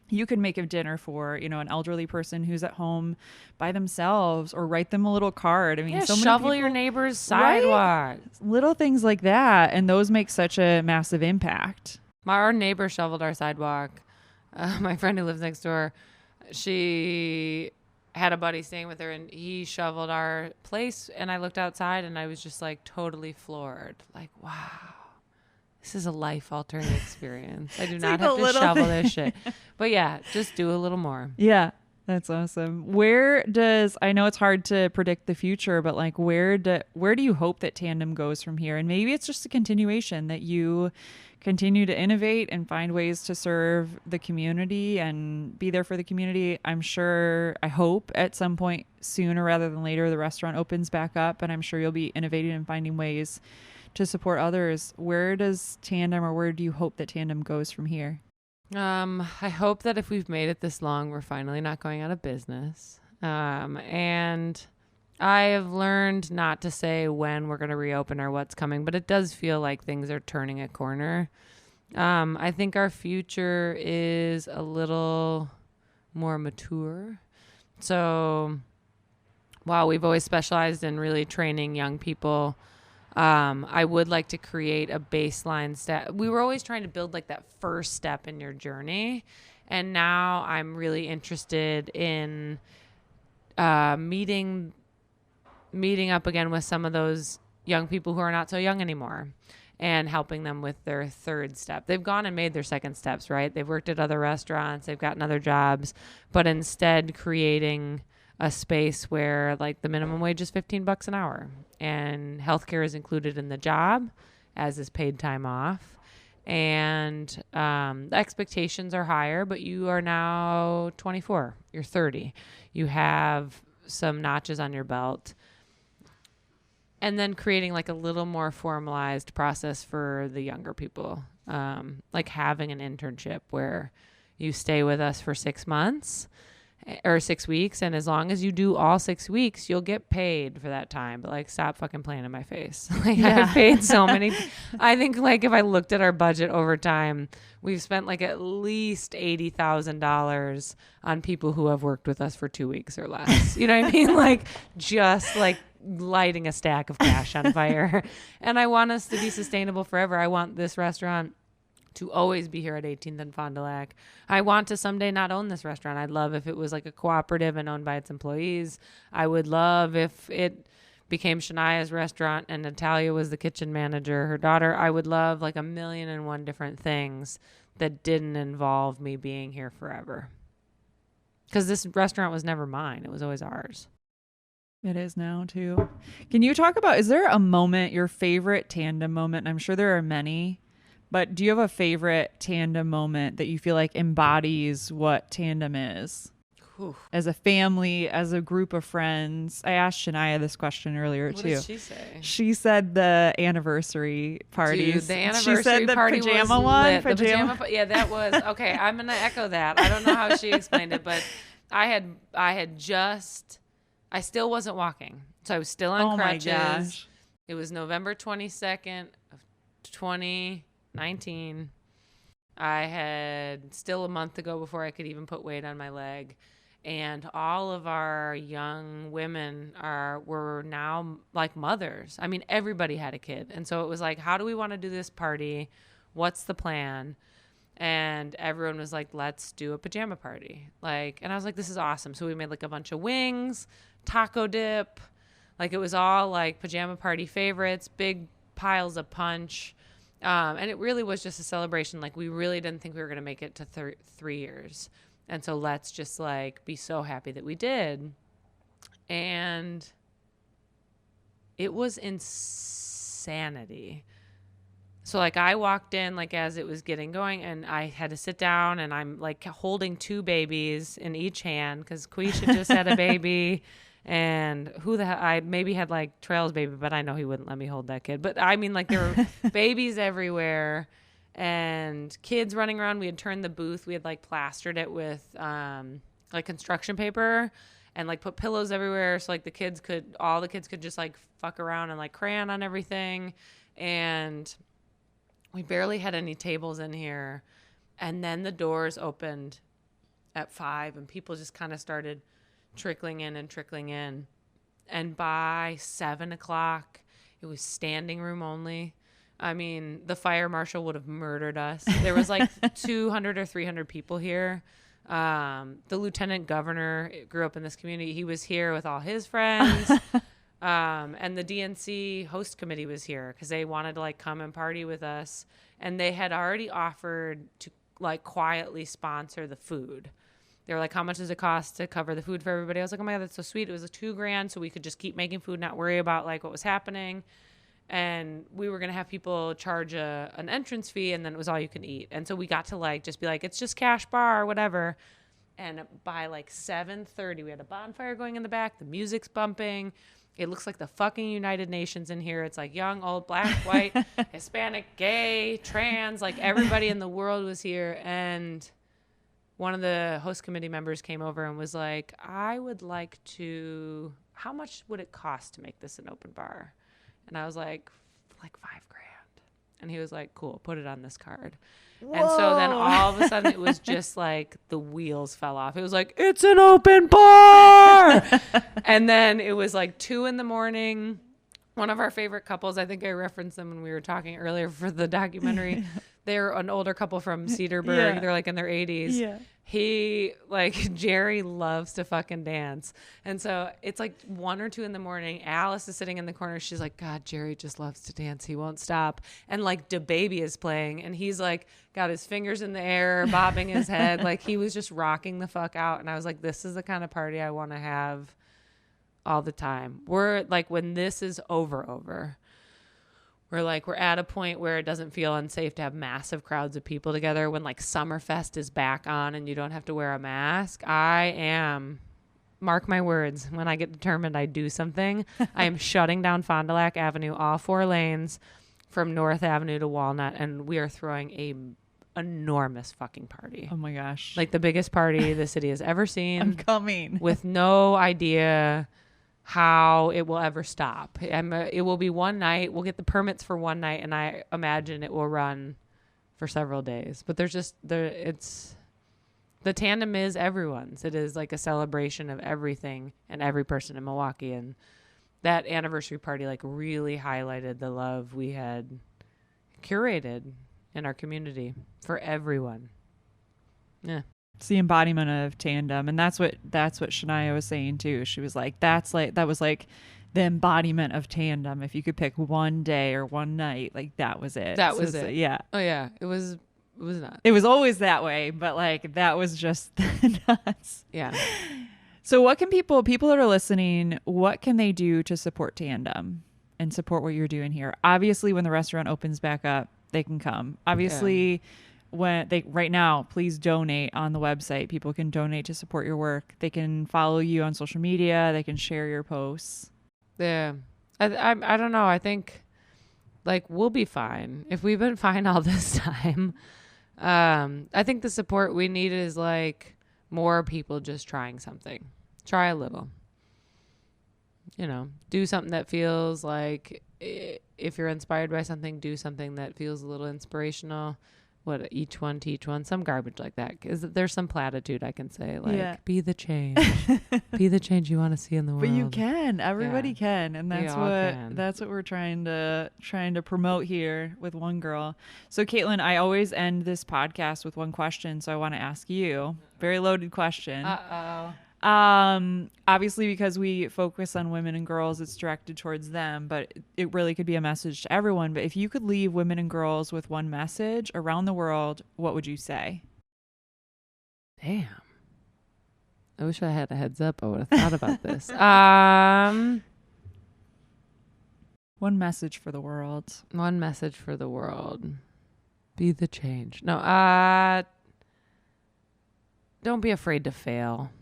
[SPEAKER 2] you could make a dinner for, an elderly person who's at home by themselves, or write them a little card? I mean, so many
[SPEAKER 1] shovel
[SPEAKER 2] people,
[SPEAKER 1] your neighbor's sidewalk. Right?
[SPEAKER 2] Little things like that. And those make such a massive impact.
[SPEAKER 1] Our neighbor shoveled our sidewalk. My friend who lives next door, she had a buddy staying with her, and he shoveled our place. And I looked outside and I was just like totally floored. Like, wow. This is a life-altering experience. I do not have to shovel this shit. But yeah, just do a little more.
[SPEAKER 2] Yeah, that's awesome. I know it's hard to predict the future, but like where do you hope that Tandem goes from here? And maybe it's just a continuation, that you continue to innovate and find ways to serve the community and be there for the community. I hope at some point sooner rather than later, the restaurant opens back up, and I'm sure you'll be innovating and finding ways to support others. Where does Tandem, or where do you hope that Tandem goes from here?
[SPEAKER 1] I hope that if we've made it this long, we're finally not going out of business. And I have learned not to say when we're going to reopen or what's coming, but it does feel like things are turning a corner. I think our future is a little more mature. So while we've always specialized in really training young people, I would like to create a baseline step. We were always trying to build like that first step in your journey. And now I'm really interested in meeting up again with some of those young people who are not so young anymore, and helping them with their third step. They've gone and made their second steps, right? They've worked at other restaurants, they've gotten other jobs, but instead creating a space where like the minimum wage is $15 an hour, and healthcare is included in the job, as is paid time off. And the expectations are higher, but you are now 24, you're 30. You have some notches on your belt. And then creating like a little more formalized process for the younger people, like having an internship where you stay with us for 6 months or 6 weeks. And as long as you do all 6 weeks, you'll get paid for that time. But like, stop fucking playing in my face. Like, yeah. I've paid so many. I think like if I looked at our budget over time, we've spent like at least $80,000 on people who have worked with us for 2 weeks or less. You know what I mean? Like just like lighting a stack of cash on fire. And I want us to be sustainable forever. I want this restaurant to always be here at 18th and Fond du Lac. I want to someday not own this restaurant. I'd love if it was like a cooperative and owned by its employees. I would love if it became Shania's restaurant and Natalia was the kitchen manager, her daughter. I would love like 1,000,001 different things that didn't involve me being here forever. Because this restaurant was never mine. It was always ours.
[SPEAKER 2] It is now too. Can you talk about, is there a moment, your favorite Tandem moment? And I'm sure there are many, but do you have a favorite Tandem moment that you feel like embodies what Tandem is? as a family, as a group of friends. I asked Shania this question earlier too.
[SPEAKER 1] What did she say?
[SPEAKER 2] She said the anniversary parties.
[SPEAKER 1] Dude, the anniversary
[SPEAKER 2] she said the
[SPEAKER 1] party
[SPEAKER 2] pajama
[SPEAKER 1] was
[SPEAKER 2] one.
[SPEAKER 1] lit. The pajama yeah, that was okay. I'm gonna echo that. I don't know how she explained it, but I still wasn't walking, so I was still on crutches.
[SPEAKER 2] My gosh.
[SPEAKER 1] It was November 22nd of 2019. I had still a month to go before I could even put weight on my leg. And all of our young women were now like mothers. I mean, everybody had a kid. And so it was like, how do we want to do this party? What's the plan? And everyone was like, let's do a pajama party. Like, and I was like, this is awesome. So we made like a bunch of wings, taco dip. Like it was all like pajama party favorites, big piles of punch. And it really was just a celebration. Like we really didn't think we were going to make it to 3 years. And so let's just like be so happy that we did. And it was insanity. So like I walked in like as it was getting going and I had to sit down and I'm like holding 2 babies in each hand because Quisha just had a baby. And I maybe had like Trail's baby, but I know he wouldn't let me hold that kid. But I mean like there were babies everywhere. And kids running around. We had turned the booth. We had like plastered it with like construction paper and like put pillows everywhere. So like all the kids could just like fuck around and like crayon on everything. And we barely had any tables in here. And then the doors opened at 5 and people just kind of started trickling in. And by 7 o'clock, it was standing room only. I mean, the fire marshal would have murdered us. There was like 200 or 300 people here. The lieutenant governor grew up in this community. He was here with all his friends. And the DNC host committee was here because they wanted to like come and party with us. And they had already offered to like quietly sponsor the food. They were like, how much does it cost to cover the food for everybody? I was like, oh my God, that's so sweet. It was like $2,000 so we could just keep making food, not worry about like what was happening. And we were going to have people charge an entrance fee and then it was all you can eat. And so we got to like just be like, it's just cash bar or whatever. And by like 7:30, we had a bonfire going in the back. The music's bumping. It looks like the fucking United Nations in here. It's like young, old, black, white, Hispanic, gay, trans, like everybody in the world was here. And one of the host committee members came over and was like, how much would it cost to make this an open bar? And I was like $5,000. And he was like, cool, put it on this card. Whoa. And so then all of a sudden it was just like the wheels fell off. It was like, it's an open bar. And then it was like 2 a.m. One of our favorite couples, I think I referenced them when we were talking earlier for the documentary. They're an older couple from Cedarburg. Yeah. They're like in their 80s. Yeah. Jerry loves to fucking dance. And so it's like 1 or 2 a.m. Alice is sitting in the corner. She's like, God, Jerry just loves to dance. He won't stop. And like DaBaby is playing and he's like got his fingers in the air, bobbing his head. Like he was just rocking the fuck out. And I was like, this is the kind of party I want to have all the time. We're like, when this is over, we're at a point where it doesn't feel unsafe to have massive crowds of people together. When like Summerfest is back on and you don't have to wear a mask, mark my words, when I get determined I do something, I am shutting down Fond du Lac Avenue, all 4 lanes from North Avenue to Walnut, and we are throwing a enormous fucking party.
[SPEAKER 2] Oh my gosh.
[SPEAKER 1] Like the biggest party the city has ever seen.
[SPEAKER 2] I'm coming.
[SPEAKER 1] With no idea how it will ever stop. It will be one night. We'll get the permits for one night, and I imagine it will run for several days. But the tandem is everyone's. It is like a celebration of everything and every person in Milwaukee. And that anniversary party like really highlighted the love we had curated in our community for everyone. Yeah.
[SPEAKER 2] It's the embodiment of tandem, and that's what Shania was saying too. She was like, that was like the embodiment of tandem. If you could pick one day or one night, like that was it.
[SPEAKER 1] That was it.
[SPEAKER 2] Yeah.
[SPEAKER 1] Oh yeah. It was nuts.
[SPEAKER 2] It was always that way, but like that was just nuts.
[SPEAKER 1] Yeah.
[SPEAKER 2] So what can people that are listening, what can they do to support tandem and support what you're doing here? Obviously, when the restaurant opens back up, they can come. Obviously. Yeah. right now, please donate on the website. People can donate to support your work. They can follow you on social media. They can share your posts.
[SPEAKER 1] Yeah. I don't know. I think like we'll be fine if we've been fine all this time. I think the support we need is like more people just trying something. Try a little. You know, do something that feels like, if you're inspired by something, do something that feels a little inspirational. What, each one teach one, some garbage like that. Because there's some platitude I can say, like, be the change. Be the change you want to see in the world.
[SPEAKER 2] But you can. Everybody can. And that's what we're trying to promote here with One Girl. So Caitlin, I always end this podcast with one question. So I want to ask you, very loaded question.
[SPEAKER 1] Uh-oh.
[SPEAKER 2] Obviously, because we focus on women and girls, it's directed towards them, but it really could be a message to everyone. But if you could leave women and girls with one message around the world, what would you say?
[SPEAKER 1] Damn. I wish I had a heads up. I would have thought about this.
[SPEAKER 2] One message for the world.
[SPEAKER 1] One message for the world. Be the change. No, don't be afraid to fail.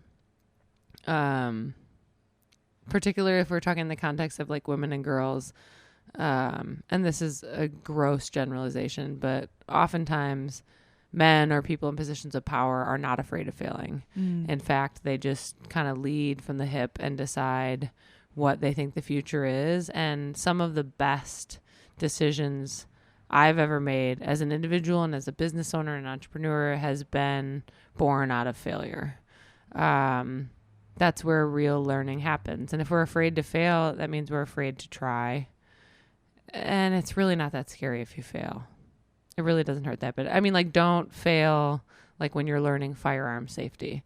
[SPEAKER 1] Particularly if we're talking in the context of like women and girls, and this is a gross generalization, but oftentimes men or people in positions of power are not afraid of failing. In fact, they just kind of lead from the hip and decide what they think the future is. And some of the best decisions I've ever made as an individual and as a business owner and entrepreneur has been born out of failure. That's where real learning happens. And if we're afraid to fail, that means we're afraid to try. And it's really not that scary if you fail. It really doesn't hurt that bad. I mean, like, don't fail like when you're learning firearm safety.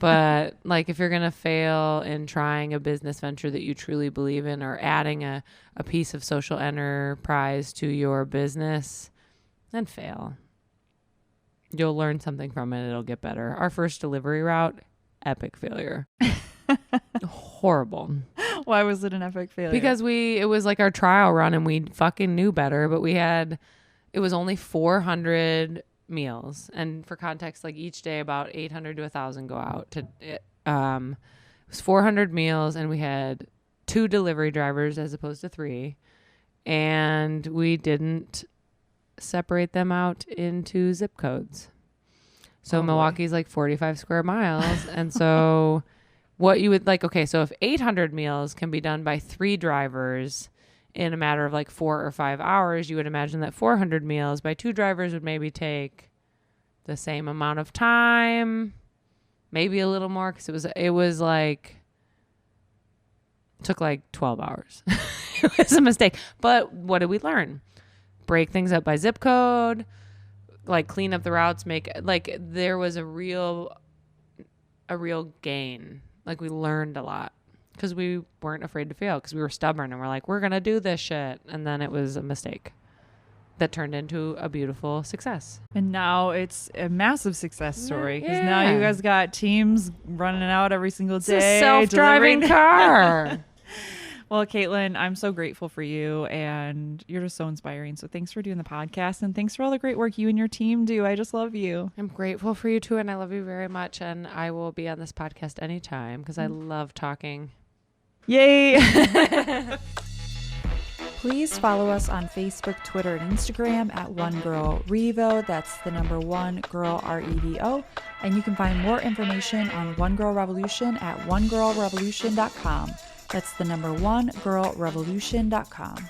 [SPEAKER 1] But like if you're going to fail in trying a business venture that you truly believe in, or adding a piece of social enterprise to your business, then fail. You'll learn something from it. It'll get better. Our first delivery route, epic failure. Horrible.
[SPEAKER 2] Why was it an epic failure?
[SPEAKER 1] Because it was like our trial run and we fucking knew better, but it was only 400 meals. And for context, like each day about 800 to 1,000 go out to it. It was 400 meals and we had 2 delivery drivers as opposed to 3. And we didn't separate them out into zip codes. So Milwaukee's like 45 square miles. And so what you would like, okay, so if 800 meals can be done by 3 drivers in a matter of like 4 or 5 hours, you would imagine that 400 meals by 2 drivers would maybe take the same amount of time, maybe a little more, because it was like, took like 12 hours. It was a mistake. But what did we learn? Break things up by zip code, like clean up the routes, there was a real gain. Like we learned a lot because we weren't afraid to fail because we were stubborn and we're like, we're going to do this shit. And then it was a mistake that turned into a beautiful success.
[SPEAKER 2] And now it's a massive success story because now you guys got teams running out every single day.
[SPEAKER 1] It's a self-driving car.
[SPEAKER 2] Well, Caitlin, I'm so grateful for you and you're just so inspiring. So thanks for doing the podcast and thanks for all the great work you and your team do. I just love you.
[SPEAKER 1] I'm grateful for you too. And I love you very much. And I will be on this podcast anytime because I love talking.
[SPEAKER 2] Yay. Please follow us on Facebook, Twitter, and Instagram at One Girl Revo. That's the number 1 girl REVO. And you can find more information on One Girl Revolution at onegirlrevolution.com. That's the number 1girlrevolution.com.